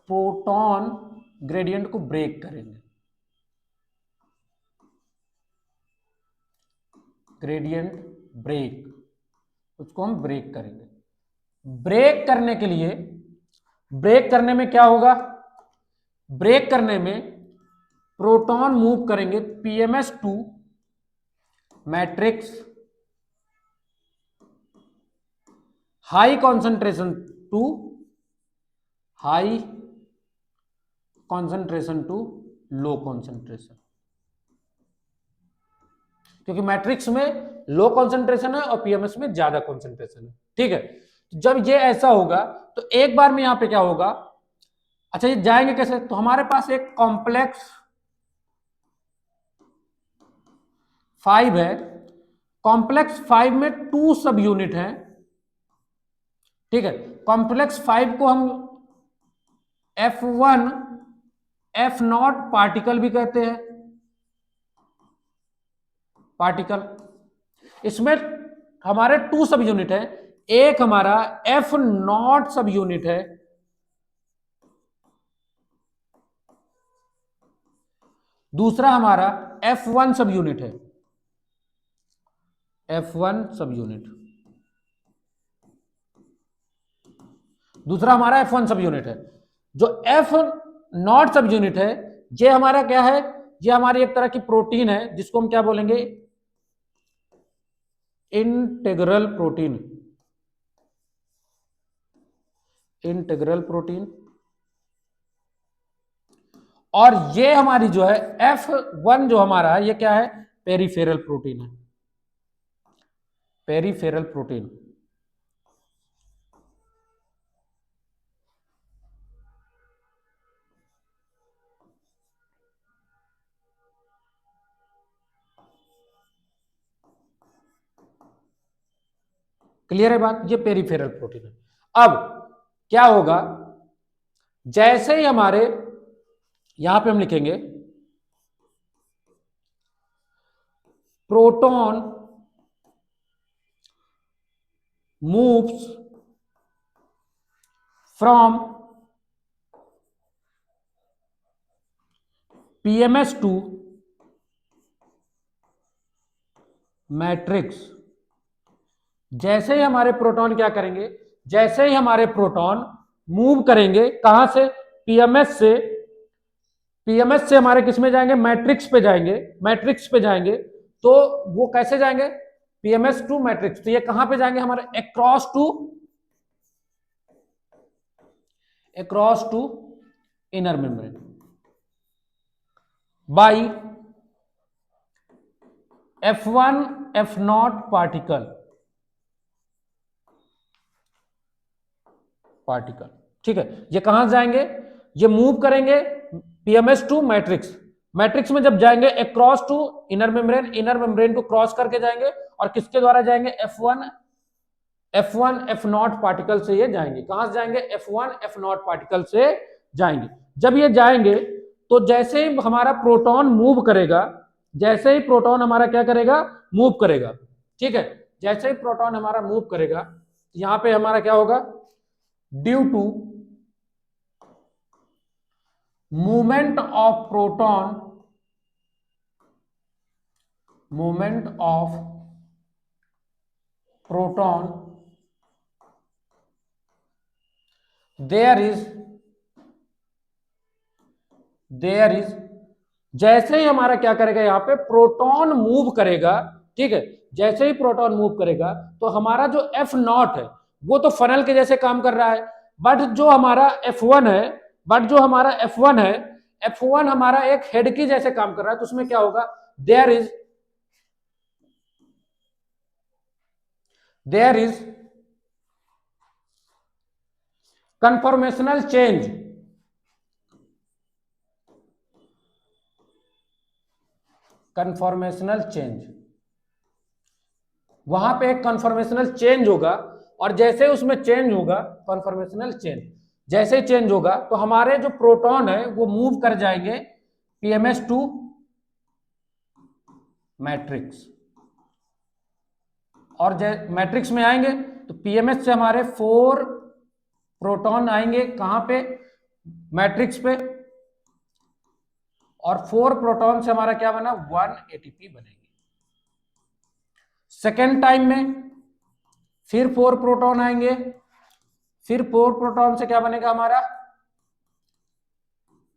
प्रोटॉन ग्रेडियंट को ब्रेक करेंगे, ग्रेडियंट ब्रेक, उसको हम ब्रेक करेंगे। ब्रेक करने के लिए, ब्रेक करने में क्या होगा, ब्रेक करने में प्रोटॉन मूव करेंगे pms2 matrix high concentration to high concentration to low concentration, क्योंकि मैट्रिक्स में लो कॉन्सेंट्रेशन है और पीएमएस में ज्यादा कॉन्सेंट्रेशन है। ठीक है, जब ये ऐसा होगा तो एक बार में यहां पे क्या होगा, अच्छा ये जाएंगे कैसे, तो हमारे पास एक कॉम्प्लेक्स 5 है, कॉम्प्लेक्स 5 में 2 सब यूनिट है। ठीक है, कॉम्प्लेक्स 5 को हम F1 F0 पार्टिकल भी कहते हैं, पार्टिकल। इसमें हमारे 2 सब यूनिट है, एक हमारा F0 सब यूनिट है, दूसरा हमारा F1 सब यूनिट है, F1 सब यूनिट, दूसरा हमारा F1 सब यूनिट है। जो F0 सब यूनिट है, ये हमारा क्या है, ये हमारी एक तरह की प्रोटीन है, जिसको हम क्या बोलेंगे, इंटीग्रल प्रोटीन, इंटीग्रल प्रोटीन। और ये हमारी जो है F1 जो हमारा है, ये क्या है, पेरिफेरल प्रोटीन है, पेरिफेरल प्रोटीन। क्लियर है बात, ये पेरिफेरल प्रोटीन है। अब क्या होगा, जैसे ही हमारे यहां पे हम लिखेंगे proton moves from pms2 matrix, जैसे ही हमारे प्रोटॉन क्या करेंगे, जैसे ही हमारे प्रोटॉन मूव करेंगे कहां से, पीएमएस से, पीएमएस से हमारे किस में जाएंगे, मैट्रिक्स पे जाएंगे, मैट्रिक्स पे जाएंगे। तो वो कैसे जाएंगे, pms2 मैट्रिक्स, तो ये कहां पे जाएंगे हमारे, across to inner membrane by F1 F0 particle, ठीक है। ये कहां जाएंगे, ये मूव करेंगे pms2 मैट्रिक्स, मैट्रिक्स में जब जाएंगे across to inner membrane, inner membrane को क्रॉस करके जाएंगे, और किसके द्वारा जाएंगे, F1 F0 पार्टिकल से ये जाएंगे, कहां से जाएंगे, F1 F0 पार्टिकल से जाएंगे। जब ये जाएंगे तो जैसे ही हमारा प्रोटॉन मूव करेगा, जैसे ही प्रोटॉन हमारा क्या करेगा, मूव करेगा, ठीक है, जैसे ही प्रोटॉन हमारा मूव करेगा, यहां पे हमारा क्या होगा, due to movement of proton, movement of proton, there is जैसे ही हमारा क्या करेगा, यहां पे प्रोटॉन मूव करेगा, ठीक है, जैसे ही प्रोटॉन मूव करेगा तो हमारा जो F0 है वो तो फनल के जैसे काम कर रहा है, बट जो हमारा F1 है, F1 हमारा एक हेड की जैसे काम कर रहा है, तो उसमें क्या होगा, देयर इज कन्फॉर्मेशनल चेंज, वहां पे एक कन्फॉर्मेशनल चेंज होगा, और जैसे उसमें चेंज होगा, कन्फॉर्मेशनल चेंज जैसे ही चेंज होगा तो हमारे जो प्रोटॉन है वो मूव कर जाएंगे पीएमएस टू मैट्रिक्स, और मैट्रिक्स में आएंगे तो पीएमएस से हमारे 4 प्रोटॉन आएंगे कहां पे, मैट्रिक्स पे, और 4 प्रोटॉन से हमारा क्या बना, 1 एटीपी बनेगी। सेकेंड टाइम में फिर 4 प्रोटॉन आएंगे, फिर 4 प्रोटॉन से क्या बनेगा हमारा,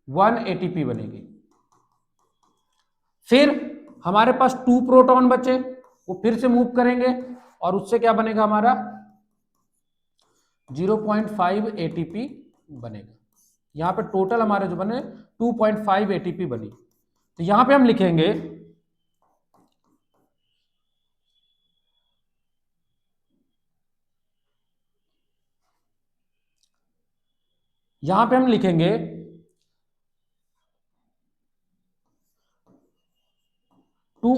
1 एटीपी बनेगी। फिर हमारे पास 2 प्रोटॉन बचे, वो फिर से मूव करेंगे और उससे क्या बनेगा हमारा 0.5 एटीपी बनेगा। यहां पे टोटल हमारे जो बने 2.5 एटीपी बनी। तो यहां पे हम लिखेंगे to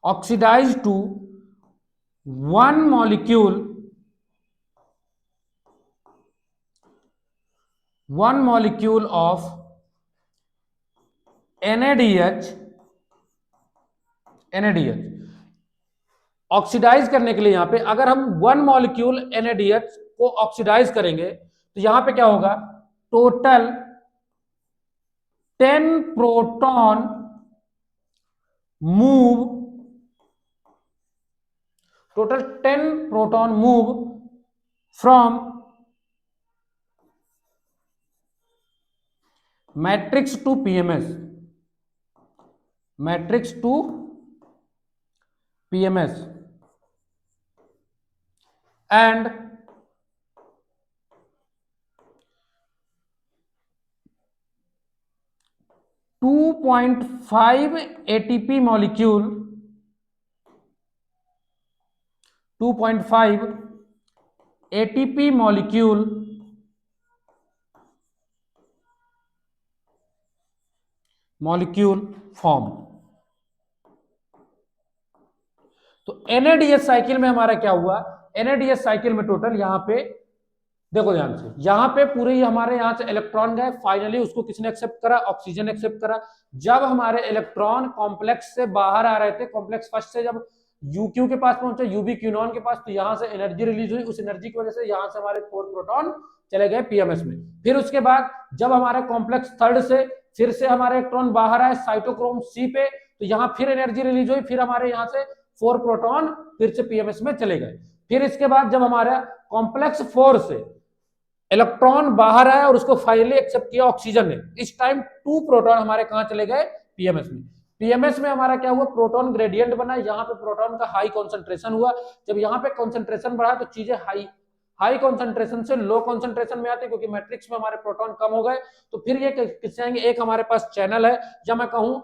oxidise to one molecule of NaDH। Oxidise करने के लिए यहां पे अगर हम 1 मॉलिक्यूल NaDH को ऑक्सीडाइज करेंगे तो यहां पे क्या होगा, total 10 proton move from matrix to PMS, and 2.5 ATP molecule, 2.5 ATP molecule form. तो NaDH साइकिल में हमारा क्या हुआ, NaDH साइकिल में टोटल यहां पे देखो ध्यान से, यहां पे पूरे ही हमारे यहां से इलेक्ट्रॉन गए, फाइनली उसको किसने एक्सेप्ट करा, ऑक्सीजन एक्सेप्ट करा। जब हमारे इलेक्ट्रॉन कॉम्प्लेक्स से बाहर आ रहे थे, कॉम्प्लेक्स फर्स्ट से जब यूक्यू के पास पहुंचे, यूबी क्यूनॉन के पास, तो यहां से एनर्जी रिलीज हुई, उस एनर्जी की वजह से यहां से हमारे 4 प्रोटॉन चले गए पीएमएस में। फिर उसके बाद जब हमारे कॉम्प्लेक्स थर्ड से फिर से हमारे इलेक्ट्रॉन बाहर आए साइटोक्रोम सी पे, तो यहां फिर एनर्जी रिलीज हुई, फिर हमारे यहां से 4 प्रोटॉन फिर से पीएमएस में चले गए। फिर इसके बाद जब हमारा कॉम्प्लेक्स 4 से इलेक्ट्रॉन बाहर आया और उसको फाइनली एक्सेप्ट किया ऑक्सीजन ने, इस टाइम 2 प्रोटॉन हमारे कहां चले गए, पीएमएस में। पीएमएस में हमारा क्या हुआ, प्रोटॉन ग्रेडियंट बना, यहां पे प्रोटॉन का हाई कंसंट्रेशन हुआ। जब यहां पे कंसंट्रेशन बढ़ा तो चीजें हाई कंसंट्रेशन से लो कंसंट्रेशन में आती, क्योंकि मैट्रिक्स में हमारे प्रोटॉन कम हो गए। तो फिर ये किससे आएंगे, एक हमारे पास चैनल है, जब मैं कहूं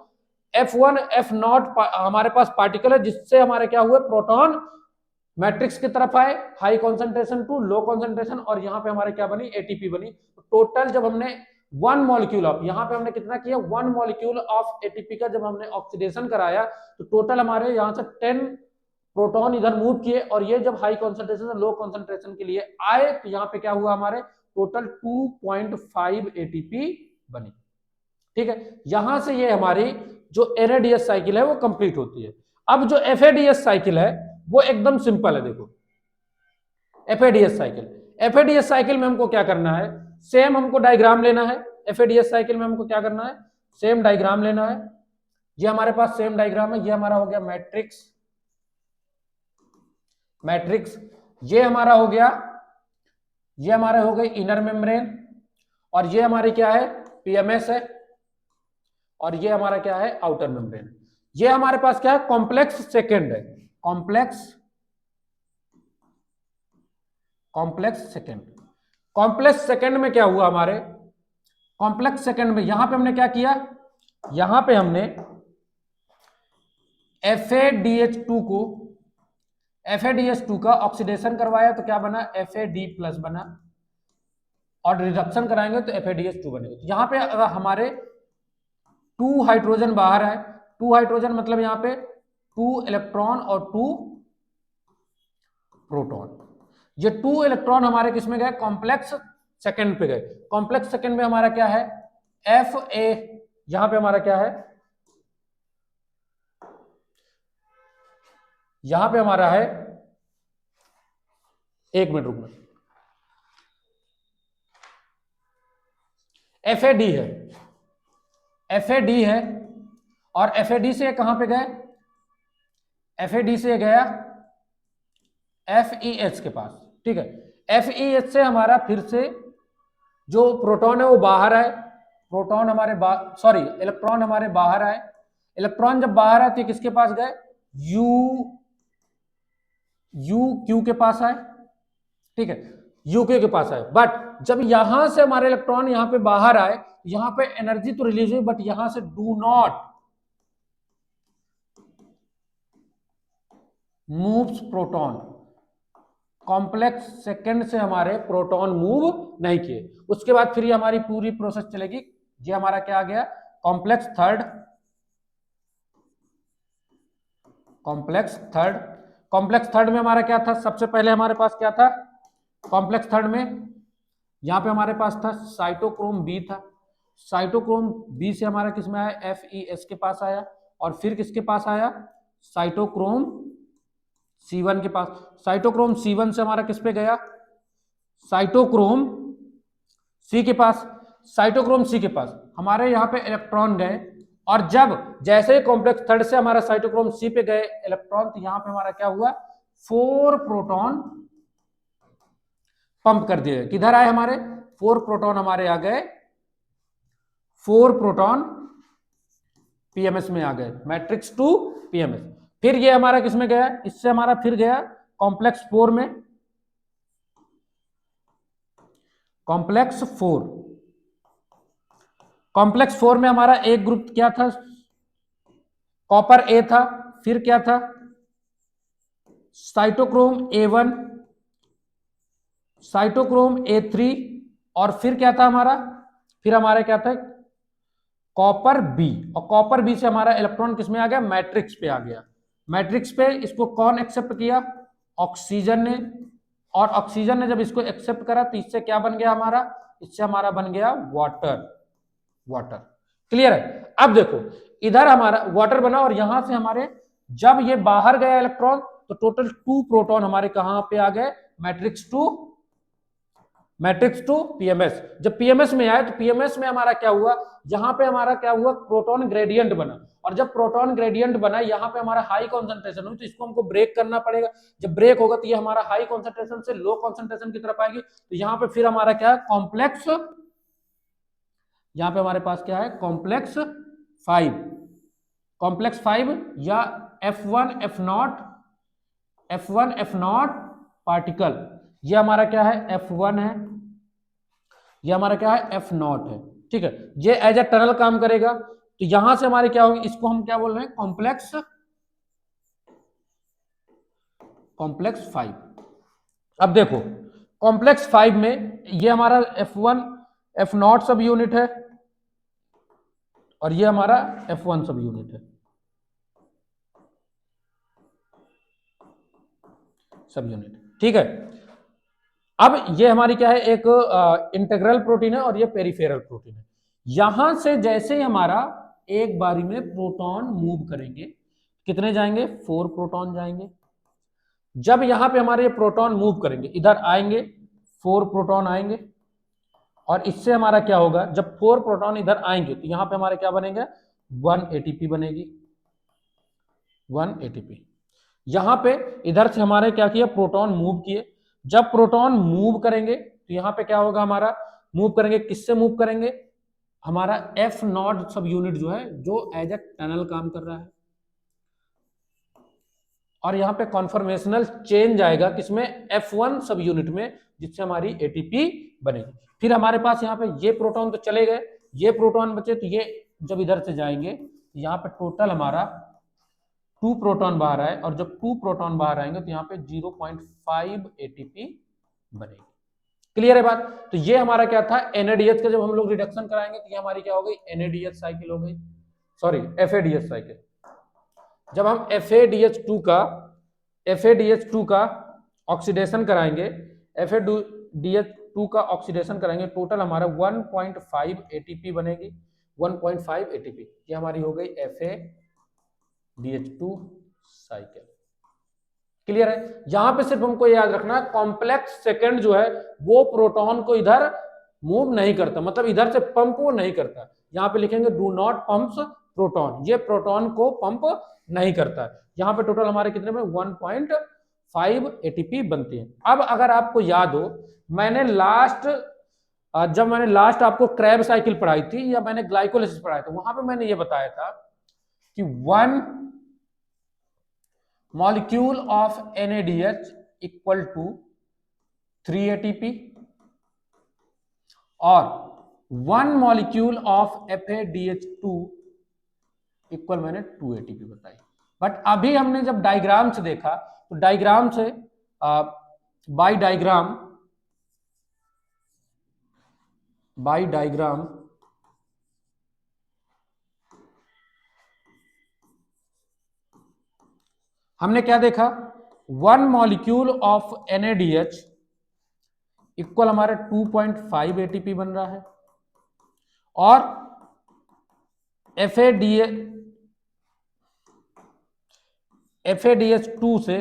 F1 F0 हमारे पास पार्टिकल है, जिससे हमारे क्या हुए, प्रोटॉन मैट्रिक्स की तरफ आए, high concentration to low concentration, और यहां पे हमारे क्या बनी, एटीपी बनी। तो टोटल जब हमने 1 मॉलिक्यूल ऑफ, यहां पे हमने कितना किया, 1 मॉलिक्यूल ऑफ एटीपी का जब हमने ऑक्सीडेशन कराया, तो टोटल हमारे यहां से 10 प्रोटॉन इधर मूव किए, और ये जब हाई कंसंट्रेशन से लो कंसंट्रेशन के लिए आए, तो यहां पे क्या हुआ, हमारे टोटल 2.5 एटीपी बनी। ठीक है, यहां से ये हमारी जो NaDH साइकिल है वो कंप्लीट होती है। अब जो FADS साइकिल है वो एकदम सिंपल है। देखो FADS साइकिल में हमको क्या करना है, सेम हमको डायग्राम लेना है। FADS साइकिल में हमको क्या करना है, सेम डायग्राम लेना है। ये हमारे पास सेम डायग्राम है। ये हमारा हो गया मैट्रिक्स, ये हमारा हो गया, ये हमारे हो गई इनर मेम्ब्रेन, और ये हमारी क्या है, PMS है, और ये हमारा क्या है, आउटर मेम्ब्रेन। ये हमारे पास क्या है, कॉम्प्लेक्स सेकेंड है, कॉम्प्लेक्स सेकेंड में क्या हुआ हमारे, कॉम्प्लेक्स सेकेंड में यहां पे हमने क्या किया, यहां पे हमने FADH2 का ऑक्सीडेशन करवाया तो क्या बना, FAD+ बना, और रिडक्शन कराएंगे तो FADH2 बनेगा। तो यहां पे अगर हमारे 2 हाइड्रोजन बाहर है, 2 हाइड्रोजन मतलब यहां पे 2 इलेक्ट्रॉन और 2 प्रोटॉन। ये 2 इलेक्ट्रॉन हमारे किस में गए, कॉम्प्लेक्स सेकेंड पे गए। कॉम्प्लेक्स सेकेंड में हमारा क्या है, FA, यहां पे हमारा क्या है, यहां पे हमारा है, एक मिनट रुकना, FAD है, और FAD से कहां पे गए, FAD से गया FEH के पास, ठीक है। FEH से हमारा फिर से जो प्रोटॉन है वो बाहर आए, प्रोटॉन हमारे इलेक्ट्रॉन हमारे बाहर आए। इलेक्ट्रॉन जब बाहर आए तो किसके पास गए, UQ के पास आए, ठीक है, UQ के पास आए। बट जब यहां से हमारे इलेक्ट्रॉन यहां पे बाहर आए, यहां पे एनर्जी तो रिलीज हुई, बट यहां से do not moves proton. Complex second से हमारे प्रोटॉन मूव नहीं किए। उसके बाद फिर ये हमारी पूरी प्रोसेस चलेगी। ये हमारा क्या आ गया, कॉम्प्लेक्स थर्ड में हमारा क्या था, सबसे पहले हमारे पास क्या था, कॉम्प्लेक्स थर्ड में यहां पे हमारे पास था साइटोक्रोम B था। साइटोक्रोम B से हमारा किस में आया, FES के पास आया, और फिर किसके पास आया, साइटोक्रोम C1 के पास। साइटोक्रोम C1 से हमारा किस पे गया, साइटोक्रोम C के पास। साइटोक्रोम C के पास हमारे यहाँ पे इलेक्ट्रॉन गए, और जब जैसे ही कॉम्प्लेक्स थर्ड से हमारा साइटोक्रोम C पे गए इलेक्ट्रॉन, तो यहाँ पे हमारा क्या हुआ, 4 प्रोटॉन पंप कर दिए। किधर आए हमारे, 4 प्रोटॉन हमारे आ गए, 4 प्रोटॉन PMS में आ गए, मैट्रिक्स टू PMS। फिर ये हमारा किस में गया, इससे हमारा फिर गया कॉम्प्लेक्स 4 में, कॉम्प्लेक्स 4 में हमारा एक ग्रुप क्या था, कॉपर A था, फिर क्या था, साइटोक्रोम A1, साइटोक्रोम A3, और फिर क्या था हमारा, फिर हमारा क्या था, कॉपर B, और कॉपर B से हमारा इलेक्ट्रॉन किसमें आ गया, मैट्रिक्स पे आ गया। मैट्रिक्स पे इसको कौन एक्सेप्ट किया, ऑक्सीजन ने, और ऑक्सीजन ने जब इसको एक्सेप्ट करा तो इससे क्या बन गया हमारा, इससे हमारा बन गया वाटर। क्लियर है। अब देखो इधर हमारा वाटर बना, और यहां से हमारे जब ये बाहर गया इलेक्ट्रॉन तो टोटल 2 प्रोटॉन हमारे कहां पे आ गए, मैट्रिक्स टू PMS। जब PMS में आए तो PMS में हमारा क्या हुआ, यहां पे हमारा क्या हुआ, प्रोटॉन ग्रेडियंट बना, और जब प्रोटॉन ग्रेडियंट बना यहां पे हमारा हाई कॉन्सेंट्रेशन हुई, तो इसको हमको ब्रेक करना पड़ेगा। जब ब्रेक होगा तो ये हमारा हाई कॉन्सेंट्रेशन से लो कॉन्सेंट्रेशन की तरफ आएगी। तो यहां पे फिर हमारा क्या है, कॉम्प्लेक्स, यहां पे हमारे पास क्या है, कॉम्प्लेक्स 5 या F1 F0 पार्टिकल। ये हमारा क्या है, F1 है, ये हमारा क्या है, F0 है, ठीक है। ये एज ए टनल काम करेगा। तो यहां से हमारे क्या होगी, इसको हम क्या बोल रहे हैं, कॉम्प्लेक्स 5। अब देखो कॉम्प्लेक्स 5 में ये हमारा F1 F0 सब यूनिट है, और ये हमारा F1 सब यूनिट है, सब यूनिट, ठीक है। अब ये हमारी क्या है, एक इंटीग्रल प्रोटीन है, और ये पेरिफेरल प्रोटीन है। यहां से जैसे ही हमारा एक बारी में प्रोटॉन मूव करेंगे, कितने जाएंगे, 4 प्रोटॉन जाएंगे। जब यहां पे हमारे प्रोटॉन मूव करेंगे, इधर आएंगे, 4 प्रोटॉन आएंगे, और इससे हमारा क्या होगा, जब 4 प्रोटॉन इधर आएंगे तो यहां पे हमारे क्या बनेगा, 1 एटीपी बनेगी, 1 एटीपी। यहां पे इधर से हमारे क्या किया, प्रोटॉन मूव किए। जब प्रोटॉन मूव करेंगे तो यहां पे क्या होगा, हमारा मूव करेंगे, किससे मूव करेंगे, हमारा एफ नॉट सब यूनिट जो है, जो एज ए टनल काम कर रहा है, और यहां पे कॉन्फॉर्मेशनल चेंज आएगा किसमें, F1 सब यूनिट में, जिससे हमारी एटीपी बनेगी। फिर हमारे पास यहाँ पे ये प्रोटॉन तो चले गए, ये प्रोटॉन बचे, तो ये जब इधर से जाएंगे तो यहाँ पे टोटल हमारा 2 प्रोटॉन बाहर आए, और जब 2 प्रोटॉन बाहर आएंगे तो यहाँ पे 0.5 एटीपी बनेगी। क्लियर है बात। तो ये हमारा क्या था, NADH का जब हम लोग रिडक्शन कराएंगे तो ये हमारी क्या हो गई, NADH साइकिल हो गई, सॉरी FADH साइकिल। जब हम FADH2 का ऑक्सीडेशन कराएंगे, FADH2 का ऑक्सीडेशन कराएंगे, टोटल हमारा 1.5 एटीपी बनेगी, 1.5 एटीपी। ये हमारी हो गई FADH2 साइकिल। क्लियर है। यहां पे सिर्फ हमको याद रखना, कॉम्प्लेक्स सेकंड जो है वो प्रोटॉन को इधर मूव नहीं करता, मतलब इधर से पंप वो नहीं करता। यहां पे लिखेंगे डू नॉट पंप्स प्रोटॉन, ये प्रोटॉन को पंप नहीं करता है। यहाँ पे टोटल हमारे कितने में 1.5 एटीपी बनती है। अब अगर आपको याद हो, जब मैंने लास्ट आपको क्रैब साइकिल पढ़ाई थी, या मैंने ग्लाइकोलिसिस पढ़ाया था, वहां पे मैंने ये बताया था कि 1 molecule of NADH equal to 3 ATP, और 1 मॉलिक्यूल ऑफ FADH2 इक्वल मैंने 2 एटीपी बताई। बट अभी हमने जब डायग्राम से देखा, तो डायग्राम से बाय डायग्राम हमने क्या देखा, 1 मॉलिक्यूल ऑफ NADH इक्वल हमारे 2.5 एटीपी बन रहा है, और FADH2 से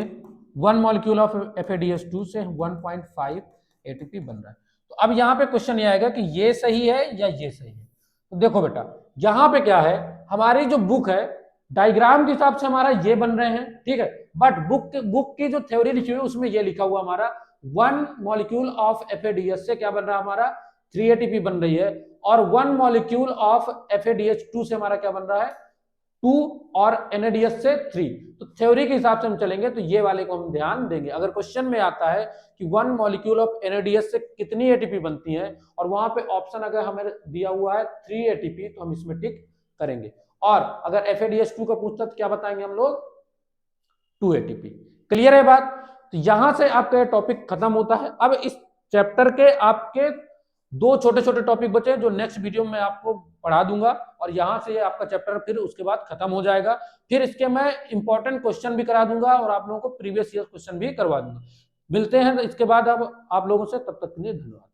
1 मॉलिक्यूल ऑफ FADH2 से 1.5 एटीपी बन रहा है। तो अब यहां पे क्वेश्चन ये आएगा कि ये सही है या ये सही है। तो देखो बेटा, यहां पे क्या है, हमारी जो बुक है डायग्राम के हिसाब से हमारा ये बन रहे हैं, ठीक है, बट बुक की जो थ्योरी लिखी हुई है उसमें ये लिखा हुआ हमारा 1 मॉलिक्यूल ऑफ FADH से क्या बन रहा है, हमारा 3 एटीपी बन रही है, और 1 मॉलिक्यूल ऑफ FADH2 से हमारा क्या बन रहा है, 2, और NADH से 3। तो थ्योरी के हिसाब से हम चलेंगे तो ये वाले को हम ध्यान देंगे। अगर क्वेश्चन में आता है कि 1 मॉलिक्यूल ऑफ NADH से कितनी एटीपी बनती है, और वहां पे ऑप्शन अगर हमें दिया हुआ है 3 एटीपी, तो हम इसमें टिक करेंगे। और अगर FADH2 का पूछता तो क्या बताएंगे हम लोग, 2 एटीपी। क्लियर है बात। तो यहां से आपका टॉपिक खत्म होता है। अब इस चैप्टर के आपके 2 छोटे छोटे टॉपिक बचे, जो नेक्स्ट वीडियो में आपको पढ़ा दूंगा, और यहां से आपका चैप्टर फिर उसके बाद खत्म हो जाएगा। फिर इसके मैं इंपॉर्टेंट क्वेश्चन भी करा दूंगा, और आप लोगों को प्रीवियस ईयर क्वेश्चन भी करवा दूंगा। मिलते हैं इसके बाद अब आप लोगों से, तब तक के लिए धन्यवाद।